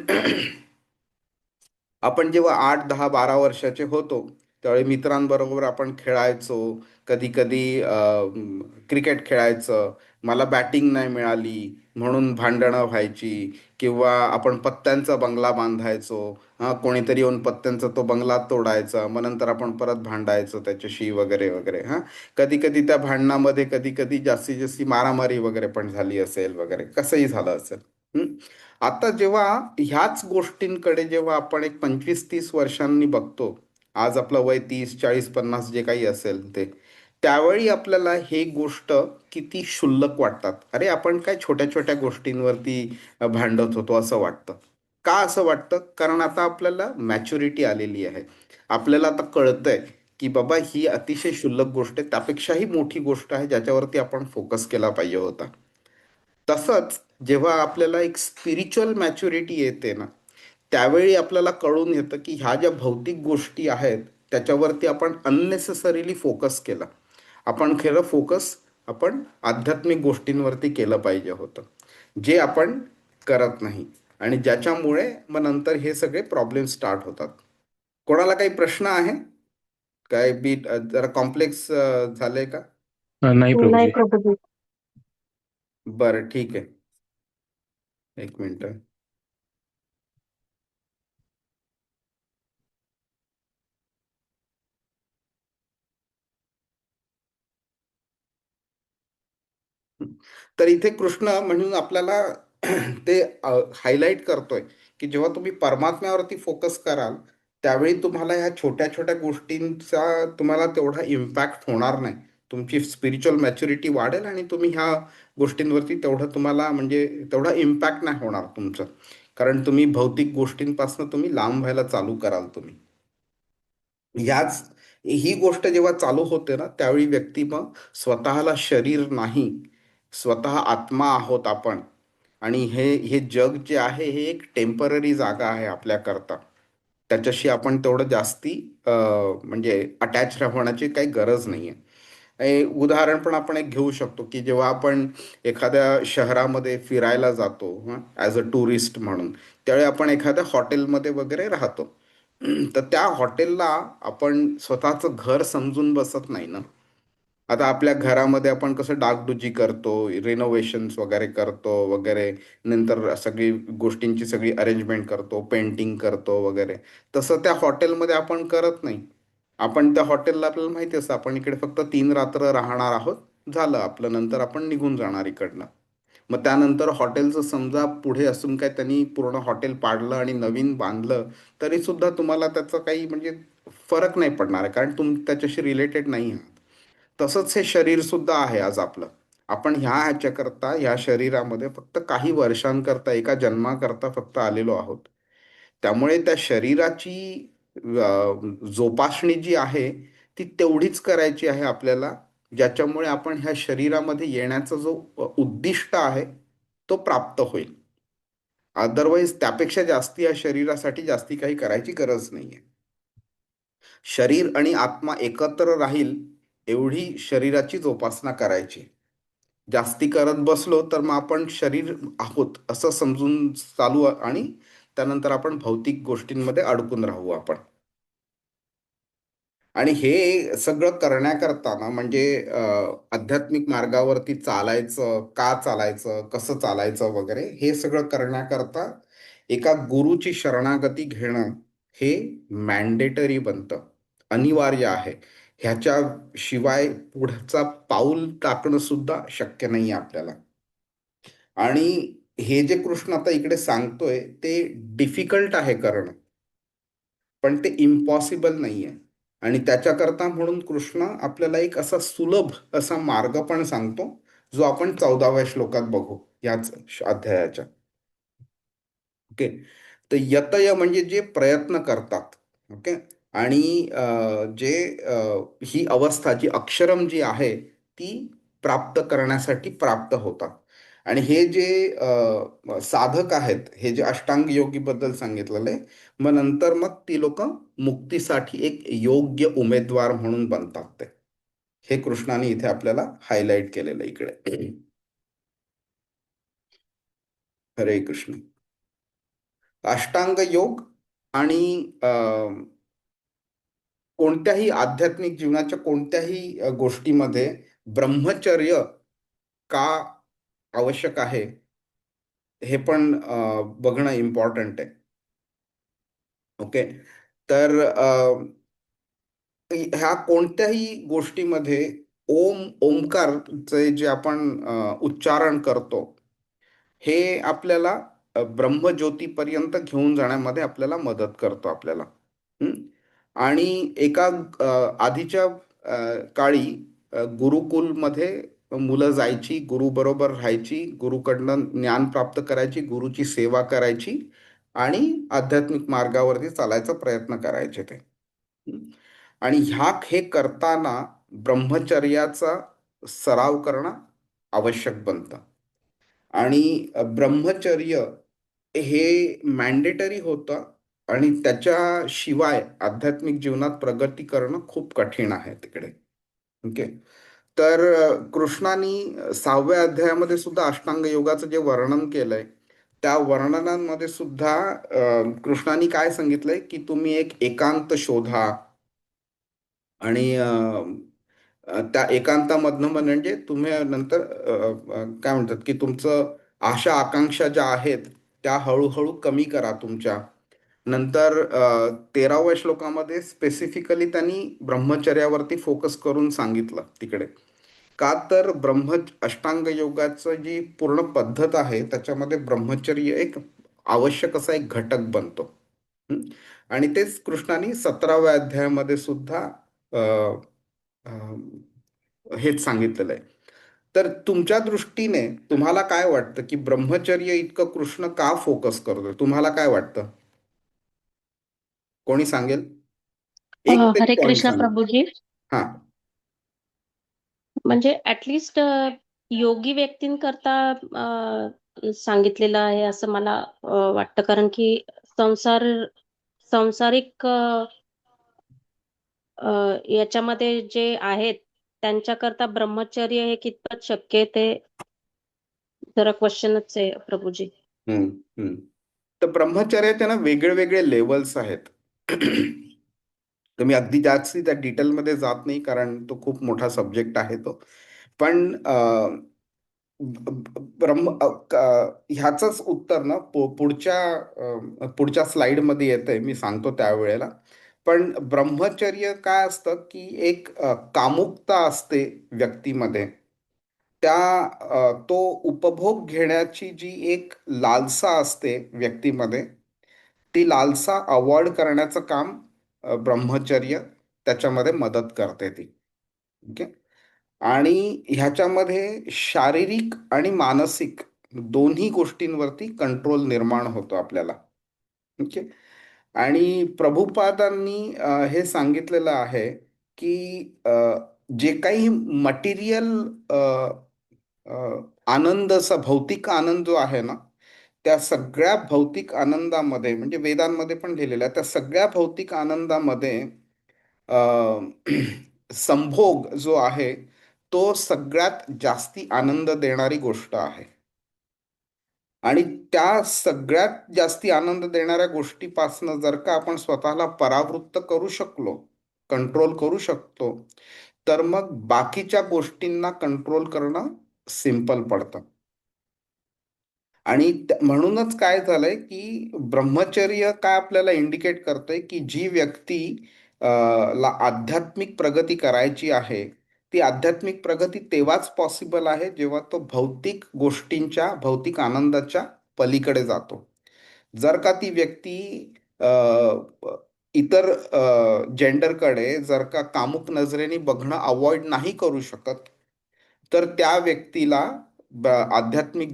आपण जेव्हा 8, 10, 12 वर्षाचे होतो त्यावेळी मित्रांबरोबर आपण खेळायचो. कधी कधी क्रिकेट खेळायचं. मला बॅटिंग नाही मिळाली म्हणून भांडणं व्हायची. किंवा आपण पत्त्यांचा बंगला बांधायचो. हां, कोणीतरी येऊन पत्त्यांचा तो बंगला तोडायचा, मग नंतर आपण परत भांडायचो त्याच्याशी वगैरे वगैरे. हां, कधी कधी त्या भांडणामध्ये कधी कधी जास्तीत जास्ती मारामारी वगैरे पण झाली असेल वगैरे, कसंही झालं असेल. हं? आता जेव्हा ह्याच गोष्टींकडे जेव्हा आपण एक 25-30 वर्षांनी बघतो, आज आपलं वय 30, 40, 50 जे काही असेल ते, त्यावेळी आपल्याला हे गोष्ट किती क्षुल्लक वाटतात. अरे आपण काय छोट्या छोट्या गोष्टींवरती भांडत होतो असं वाटतं. का असं वाटतं? कारण आता आपल्याला मॅच्युरिटी आलेली आहे. आपल्याला आता कळतंय की बाबा ही अतिशय क्षुल्लक गोष्ट आहे, त्यापेक्षाही मोठी गोष्ट आहे ज्याच्यावरती आपण फोकस केला पाहिजे होता. तसंच जेव्हा आपल्याला एक स्पिरिच्युअल मॅच्युरिटी येते ना त्यावेळी आपल्याला कळून येतं की ह्या ज्या भौतिक गोष्टी आहेत त्याच्यावरती आपण अननेसेसरीली फोकस केला. आपण खरं फोकस आपण आध्यात्मिक गोष्टींवरती केलं पाहिजे होतं, जे आपण करत नाही. आणि ज्याच्यामुळे मग नंतर हे सगळे प्रॉब्लेम स्टार्ट होतात. कोणाला काही प्रश्न आहे? काय जरा कॉम्प्लेक्स झालंय का? नाही नाही प्रभूजी. प्रभूजी. बरं, ठीक आहे. एक मिनिट. तर इथे कृष्ण म्हणून आपल्याला ते हायलाइट करतोय की जेव्हा तुम्ही परमात्म्यावरती फोकस कराल त्यावेळी तुम्हाला ह्या छोट्या छोट्या गोष्टींचा तुम्हाला तेवढा इम्पॅक्ट होणार नाही. तुमची स्पिरिच्युअल मॅच्युरिटी वाढेल आणि तुम्ही ह्या गोष्टींवरती तेवढं तुम्हाला म्हणजे तेवढा इम्पॅक्ट नाही होणार तुमचं. कारण तुम्ही भौतिक गोष्टींपासून तुम्ही लांब व्हायला चालू कराल तुम्ही. याच ही गोष्ट जेव्हा चालू होते ना त्यावेळी व्यक्ती मग स्वतःला शरीर नाही, स्वतः आत्मा आहोत आपण. आणि हे हे जग जे आहे हे एक टेम्पररी जागा आहे आपल्याकरता. त्याच्याशी आपण तेवढं जास्ती म्हणजे अटॅच राहण्याची काही गरज नाही आहे. उदाहरण पण आपण एक घेऊ शकतो की जेव्हा आपण एखाद्या शहरामध्ये फिरायला जातो ॲज अ टुरिस्ट म्हणून, त्यावेळी आपण एखाद्या हॉटेलमध्ये वगैरे राहतो. तर त्या हॉटेलला आपण स्वतःचं घर समजून बसत नाही ना. आता आपल्या घरामध्ये आपण कसं डागडुजी करतो, रिनोव्हेशन्स वगैरे करतो वगैरे, नंतर सगळी गोष्टींची सगळी अरेंजमेंट करतो, पेंटिंग करतो वगैरे. तसं त्या हॉटेलमध्ये आपण करत नाही. आपण त्या हॉटेलला आपल्याला माहिती असतं आपण इकडे फक्त 3 रात्र राहणार आहोत, झालं आपलं, नंतर आपण निघून जाणार इकडनं. मग त्यानंतर हॉटेलचं समजा पुढे असून काय त्यांनी पूर्ण हॉटेल पाडलं आणि नवीन बांधलं तरी सुद्धा तुम्हाला त्याचं काही म्हणजे फरक नाही पडणार आहे कारण त्याच्याशी रिलेटेड नाही आहात. तसंच हे शरीर सुद्धा आहे आज आपलं. आपण ह्याच्याकरता ह्या शरीरामध्ये फक्त काही वर्षांकरता एका जन्माकरता फक्त आलेलो आहोत. त्यामुळे त्या शरीराची जोपासणी जी आहे ती तेवढीच करायची आहे आपल्याला, ज्याच्यामुळे आपण ह्या शरीरामध्ये येण्याचा जो उद्दिष्ट आहे तो प्राप्त होईल. अदरवाईज त्यापेक्षा जास्ती या शरीरासाठी जास्ती काही करायची गरज नाहीये. शरीर आणि आत्मा एकत्र राहील एवढी शरीराची जोपासना करायची. जास्ती करत बसलो तर मग आपण शरीर आहोत असं समजून चालू आणि त्यानंतर आपण भौतिक गोष्टींमध्ये अडकून राहू आपण. आणि हे सगळं करण्याकरता ना म्हणजे आध्यात्मिक मार्गावरती चालायचं, का चालायचं, कसं चालायचं वगैरे हे सगळं करण्याकरता एका गुरुची शरणागती घेणं हे मॅन्डेटरी बनतं, अनिवार्य आहे. ह्याच्याशिवाय पुढचा पाऊल टाकणं सुद्धा शक्य नाही आपल्याला. आणि हे जे कृष्ण आता इकडे सांगतोय ते डिफिकल्ट आहे करणं, पण ते इम्पॉसिबल नाही आहे. आणि त्याच्याकरता म्हणून कृष्ण आपल्याला एक असा सुलभ असा मार्ग पण सांगतो जो आपण 14व्या श्लोकात बघू याच अध्यायाच्या. ओके. तर यतय म्हणजे जे प्रयत्न करतात. ओके. आणि जे ही अवस्था जी अक्षरम जी आहे ती प्राप्त करण्यासाठी प्राप्त होतात. आणि हे जे साधक आहेत, हे जे अष्टांग योगी बद्दल सांगितलेलं आहे, मग नंतर मग ती लोक मुक्तीसाठी एक योग्य उमेदवार म्हणून बनतात ते. हे कृष्णाने इथे आपल्याला हायलाइट केलेलं इकडे. हरे कृष्ण. अष्टांग योग आणि कोणत्याही आध्यात्मिक जीवनाच्या कोणत्याही गोष्टीमध्ये ब्रह्मचर्य का आवश्यक आहे हे पण बघणं इम्पॉर्टंट आहे. ओके. तर ह्या कोणत्याही गोष्टीमध्ये ओमकारचे जे आपण उच्चारण करतो हे आपल्याला ब्रह्मज्योतीपर्यंत घेऊन जाण्यामध्ये आपल्याला मदत करतो आपल्याला. हं? आणि एका आधीच्या काळी गुरुकुलमध्ये मुलं जायची, गुरुबरोबर राहायची, गुरुकडनं ज्ञान प्राप्त करायची, गुरुची सेवा करायची आणि आध्यात्मिक मार्गावरती चालायचा प्रयत्न करायचे ते. हं? आणि हे करताना ब्रह्मचर्याचा सराव करणं आवश्यक बनतं. आणि ब्रह्मचर्य हे मॅन्डेटरी होतं आणि त्याच्याशिवाय आध्यात्मिक जीवनात प्रगती करणं खूप कठीण आहे तिकडे. ओके. तर कृष्णानी 6व्या अध्यायामध्ये सुद्धा अष्टांग योगाचं जे वर्णन केलंय त्या वर्णनांमध्ये सुद्धा कृष्णानी काय सांगितलंय की तुम्ही एक एकांत शोधा आणि त्या एकांतामधनं म्हणजे तुम्ही नंतर काय म्हणतात की तुमचं आशा आकांक्षा ज्या आहेत त्या हळूहळू कमी करा तुमच्या. नंतर 13व्या श्लोकामध्ये स्पेसिफिकली त्यांनी ब्रह्मचर्यावरती फोकस करून सांगितलं तिकडे. का तर अष्टांग योगाचं जी पूर्ण पद्धत आहे त्याच्यामध्ये ब्रह्मचर्य एक आवश्यक असा एक घटक बनतो. हं? आणि तेच कृष्णाने 17व्या अध्यायामध्ये सुद्धा अ, अ, हेच सांगितलेलं आहे. तर तुमच्या दृष्टीने तुम्हाला काय वाटतं की ब्रह्मचर्य इतकं कृष्ण का फोकस करतोय? तुम्हाला काय वाटतं? कोणी सांगेल? एक तरी हरे पॉइंट कृष्णा सांगेल. प्रभूजी. हा. म्हणजे ऍटलिस्ट योगी व्यक्तींकरता सांगितलेलं आहे असं मला वाटतं, कारण की संसार सांसारिक याच्यामध्ये जे आहेत त्यांच्याकरता ब्रह्मचर्य हे कितपत शक्य आहे ते जरा क्वेश्चनच आहे प्रभूजी. हम्म, हम्म. तर ब्रह्मचर्याचे ना वेगळे वेगळे लेवल्स आहेत. तर मी अगदी जास्त त्या डिटेलमध्ये जात नाही कारण तो खूप मोठा सब्जेक्ट आहे तो. पण ह्याचंच उत्तर ना पुढच्या स्लाइडमध्ये येतंय, मी सांगतो त्यावेळेला. पण ब्रह्मचर्य काय असतं की एक कामुकता असते व्यक्तीमध्ये. तो उपभोग घेण्याची जी एक लालसा असते व्यक्तीमध्ये, ती लालसा अवॉइड करण्याचं काम ब्रह्मचर्य त्याच्यामध्ये मदत करते ती. ओके. आणि ह्याच्यामध्ये शारीरिक आणि मानसिक दोन्ही गोष्टींवरती कंट्रोल निर्माण होतो आपल्याला. ओके. आणि प्रभुपादांनी हे सांगितलेलं आहे की जे काही मटेरियल आनंदाचा भौतिक आनंद जो आहे ना, त्या सगळ्या भौतिक आनंदामध्ये म्हणजे वेदांमध्ये पण लिहिलेलं आहे, त्या सगळ्या भौतिक आनंदामध्ये अ, संभोग जो आहे तो सगळ्यात जास्ती आनंद देणारी गोष्ट आहे. आणि त्या सगळ्यात जास्ती आनंद देणाऱ्या गोष्टीपासनं जर का आपण स्वतःला परावृत्त करू शकलो, कंट्रोल करू शकतो, तर मग बाकीच्या गोष्टींना कंट्रोल करणं सिंपल पडतं. आणि म्हणूनच काय झालंय की ब्रह्मचर्य काय आपल्याला इंडिकेट करतंय की जी व्यक्ती ला आध्यात्मिक प्रगती करायची आहे, ती आध्यात्मिक प्रगती तेव्हाच पॉसिबल आहे जेव्हा तो भौतिक गोष्टींच्या भौतिक आनंदाच्या पलीकडे जातो. जर का ती व्यक्ती अ, इतर जेंडरकडे जर का कामुक नजरेने बघणं अवॉइड नाही करू शकत, तर त्या व्यक्तीला आध्यात्मिक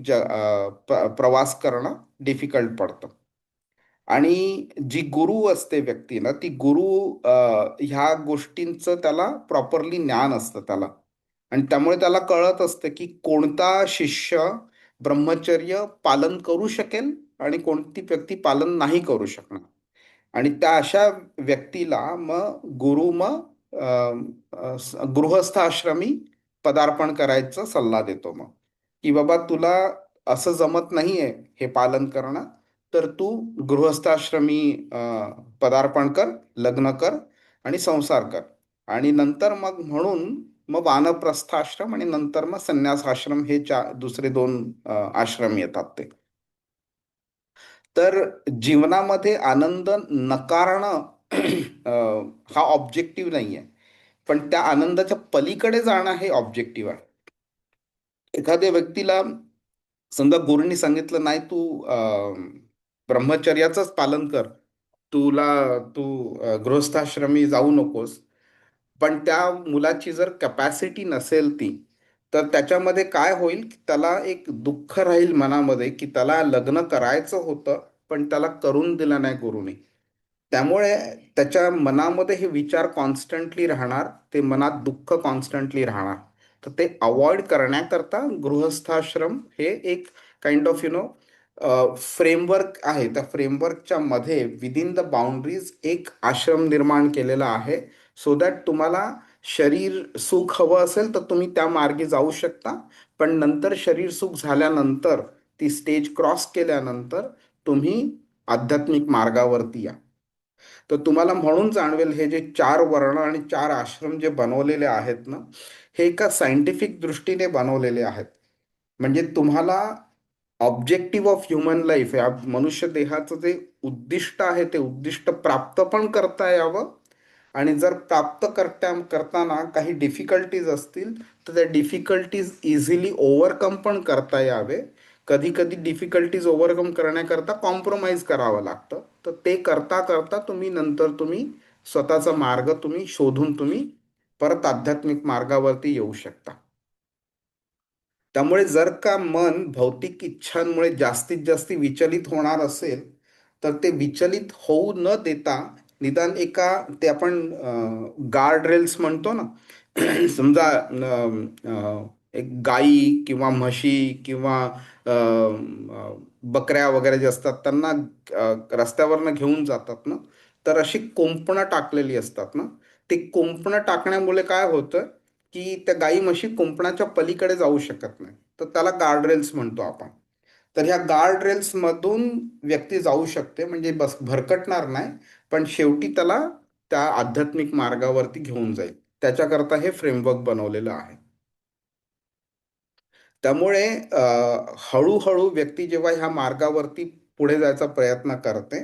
प्रवास करणं डिफिकल्ट पडतं. आणि जी गुरु असते व्यक्ती ना, ती गुरु ह्या गोष्टींचं त्याला प्रॉपरली ज्ञान असतं त्याला. आणि त्यामुळे त्याला कळत असतं की कोणता शिष्य ब्रह्मचर्य पालन करू शकेल आणि कोणती व्यक्ती पालन नाही करू शकणार. आणि त्या अशा व्यक्तीला मग गुरु मग गृहस्थ आश्रमी पदार्पण करायचा सल्ला देतो मग, की बाबा तुला असं जमत नाहीये हे पालन करणं, तर तू गृहस्थाश्रमी पदार्पण कर, लग्न कर आणि संसार कर. आणि नंतर मग म्हणून मग वानप्रस्थाश्रम आणि नंतर मग संन्यास आश्रम हे दुसरे दोन आश्रम येतात ते. तर जीवनामध्ये आनंद नकारणं हा ऑब्जेक्टिव्ह नाही आहे, पण त्या आनंदाच्या पलीकडे जाणं हे ऑब्जेक्टिव्ह आहे. एखाद्या व्यक्तीला समजा गुरूंनी सांगितलं नाही तू ब्रह्मचर्याचंच पालन कर, तू गृहस्थाश्रमी जाऊ नकोस. पण त्या मुलाची जर कॅपॅसिटी नसेल ती, तर त्याच्यामध्ये काय होईल की त्याला एक दुःख राहील मनामध्ये की त्याला लग्न करायचं होतं पण त्याला करून दिलं नाही गुरुनी. त्यामुळे त्याच्या मनामध्ये हे विचार कॉन्स्टंटली राहणार, ते मनात दुःख कॉन्स्टंटली राहणार. तर ते अवॉइड करण्याकरता गृहस्थाश्रम हे एक काइंड ऑफ फ्रेमवर्क आहे. त्या फ्रेमवर्कच्या मध्ये विदिन द बाउंड्रीज एक आश्रम निर्माण केलेला आहे, सो दॅट तुम्हाला शरीर सुख हवं असेल तर तुम्ही त्या मार्गे जाऊ शकता. पण नंतर शरीर सुख झाल्यानंतर, ती स्टेज क्रॉस केल्यानंतर तुम्ही आध्यात्मिक मार्गावरती या. तर तुम्हाला म्हणून जाणवेल हे जे 4 वर्ण आणि 4 आश्रम जे बनवलेले आहेत ना, हे एका सायंटिफिक दृष्टीने बनवलेले आहेत. म्हणजे तुम्हाला ऑब्जेक्टिव्ह ऑफ ह्युमन लाईफ या मनुष्य देहाचं जे उद्दिष्ट आहे ते उद्दिष्ट प्राप्त पण करता यावं, आणि जर प्राप्त करताना काही डिफिकल्टीज असतील तर त्या डिफिकल्टीज इझिली ओव्हरकम पण करता यावे. कधी कधी डिफिकल्टीज ओव्हरकम करण्याकरता कॉम्प्रोमाइज करावं लागतं. तर ते करता करता तुम्ही स्वतःचा मार्ग तुम्ही शोधून तुम्ही परत आध्यात्मिक मार्गावरती येऊ शकता. त्यामुळे जर का मन भौतिक इच्छांमुळे जास्तीत जास्त विचलित होणार असेल, तर ते विचलित होऊ न देता निदान एका ते आपण गार्ड रेल्स म्हणतो ना, समजा एक गाई किंवा म्हशी किंवा बकऱ्या वगैरे जे असतात त्यांना रस्त्यावरनं घेऊन जातात ना, तर अशी कुंपणं टाकलेली असतात ना, ते कुंपणं टाकण्यामुळे काय होतं की त्या गाई म्हशी कुंपणाच्या पलीकडे जाऊ शकत नाही. तर त्याला गार्ड रेल्स म्हणतो आपण. तर ह्या गार्ड रेल्स मधून व्यक्ती जाऊ शकते, म्हणजे बस भरकटणार नाही, पण शेवटी त्याला त्या आध्यात्मिक मार्गावरती घेऊन जाईल. त्याच्याकरता हे फ्रेमवर्क बनवलेलं आहे. त्यामुळे हळूहळू व्यक्ती जेव्हा ह्या मार्गावरती पुढे जायचा प्रयत्न करते,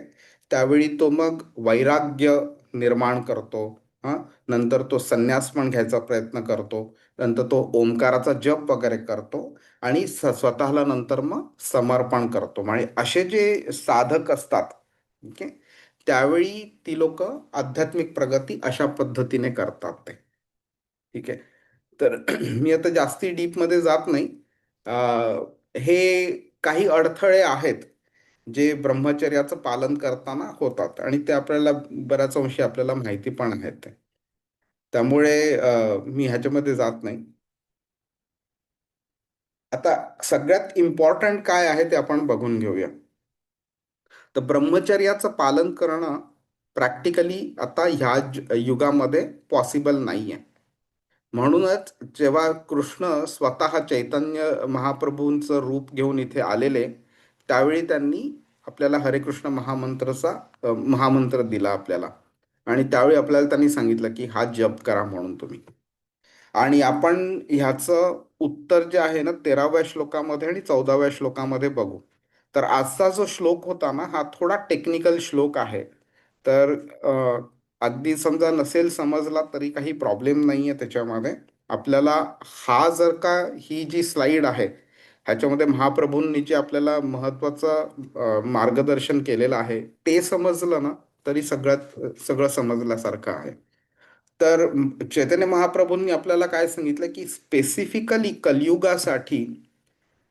त्यावेळी तो मग वैराग्य निर्माण करतो. हां, नंतर तो संन्यास पण घ्यायचा प्रयत्न करतो. नंतर तो ओंकाराचा जप वगैरे करतो आणि स्वतःला नंतर मग समर्पण करतो. म्हणजे असे जे साधक असतात, ठीक आहे, त्यावेळी ती लोक आध्यात्मिक प्रगती अशा पद्धतीने करतात ते. ठीक आहे. तर मी आता जास्ती डीपमध्ये जात नाही. हे काही अडथळे आहेत जे ब्रह्मचर्याचं पालन करताना होतात आणि ते आपल्याला बऱ्याच अंशी आपल्याला माहिती पण आहेत. त्यामुळे मी ह्याच्यामध्ये जात नाही. आता सगळ्यात इम्पॉर्टंट काय आहे ते आपण बघून घेऊया. तर ब्रह्मचर्याचं पालन करणं प्रॅक्टिकली आता ह्या युगामध्ये पॉसिबल नाही आहे. म्हणूनच जेव्हा कृष्ण स्वतः चैतन्य महाप्रभूंचं रूप घेऊन इथे आलेले, त्यावेळी त्यांनी आपल्याला हरे कृष्ण महामंत्र दिला आपल्याला. आणि त्यावेळी आपल्याला त्यांनी सांगितलं की हा जप करा म्हणून तुम्ही. आणि आपण ह्याचं उत्तर जे आहे ना 13व्या श्लोकामध्ये आणि 14व्या श्लोकामध्ये बघू. तर आजचा जो श्लोक होता ना हा थोडा टेक्निकल श्लोक आहे. तर अगदी समजा नसेल समजला तरी काही प्रॉब्लेम नाही आहे त्याच्यामध्ये. आपल्याला हा जर का ही जी स्लाईड आहे ह्याच्यामध्ये महाप्रभूंनी जे आपल्याला महत्वाचं मार्गदर्शन केलेलं आहे ते समजलं ना तरी सगळं समजल्यासारखं आहे. तर चैतन्य महाप्रभूंनी आपल्याला काय सांगितलं की स्पेसिफिकली कलियुगासाठी,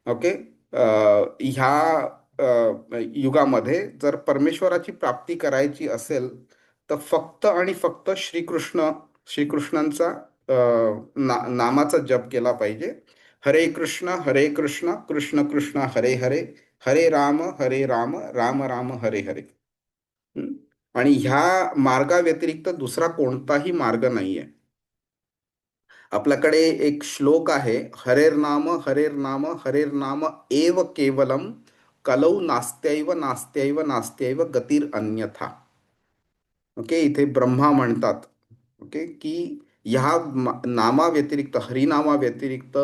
ओके, ह्या युगामध्ये जर परमेश्वराची प्राप्ती करायची असेल तर फक्त आणि फक्त श्रीकृष्णांचा नामाचा जप केला पाहिजे. हरे कृष्ण कृष्ण कृष्ण हरे हरे, हरे राम राम राम हरे हरे. हं? आणि ह्या मार्गाव्यतिरिक्त दुसरा कोणताही मार्ग नाहीये. आपल्याकडे एक श्लोक आहे, हरेर नाम एव केवलम, कलौ नास्त्यैव गतीर अन्यथा. ओके, इथे ब्रह्मा म्हणतात, ओके, की ह्या नामाव्यतिरिक्त हरिनामाव्यतिरिक्त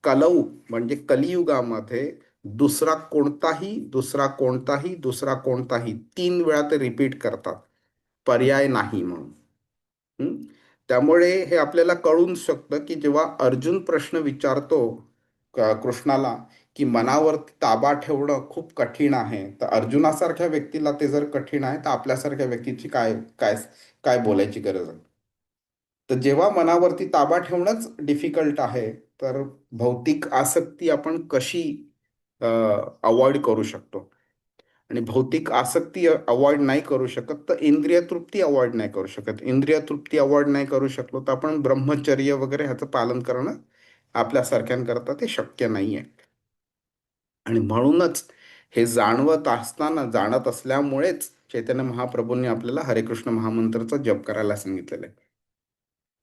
कलौ म्हणजे कलियुगामध्ये दुसरा कोणताही 3 वेळा ते रिपीट करतात, पर्याय नाही म्हणून. हं? त्यामुळे हे आपल्याला कळून शकतं की जेव्हा अर्जुन प्रश्न विचारतो कृष्णाला की मनावरती ताबा ठेवणं खूप कठीण आहे, तर अर्जुनासारख्या व्यक्तीला ते जर कठीण आहे तर आपल्यासारख्या व्यक्तीची काय काय काय बोलायची गरज आहे. तर जेव्हा मनावरती ताबा ठेवणंच डिफिकल्ट आहे, तर भौतिक आसक्ती आपण कशी अवॉइड करू शकतो. आणि भौतिक आसक्ती अवॉइड नाही करू शकत तर इंद्रिय तृप्ती अवॉइड नाही करू शकत. इंद्रिय तृप्ती अवॉइड नाही करू शकलो तर आपण ब्रह्मचर्य वगैरे ह्याचं पालन करणं आपल्यासारख्यांकरता ते शक्य नाही आहे. आणि म्हणूनच हे जाणत असल्यामुळेच चैतन्य महाप्रभूंनी आपल्याला हरे कृष्ण महामंत्रचा जप करायला सांगितलेलं आहे.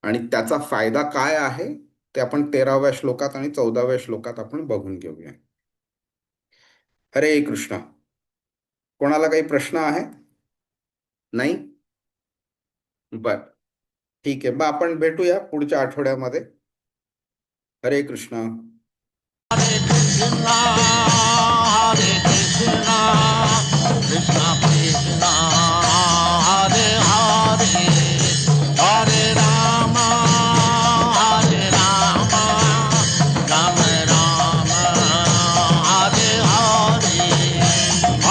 आणि त्याचा फायदा काय आहे ते आपण 13व्या श्लोकात आणि 14व्या श्लोकात आपण बघून घेऊया. हरे कृष्ण. कोणाला काही प्रश्न आहे? नाही? बर, ठीक आहे. मग आपण भेटूया पुढच्या आठवड्यामध्ये. हरे Krishna. Hare Krishna, Krishna Krishna,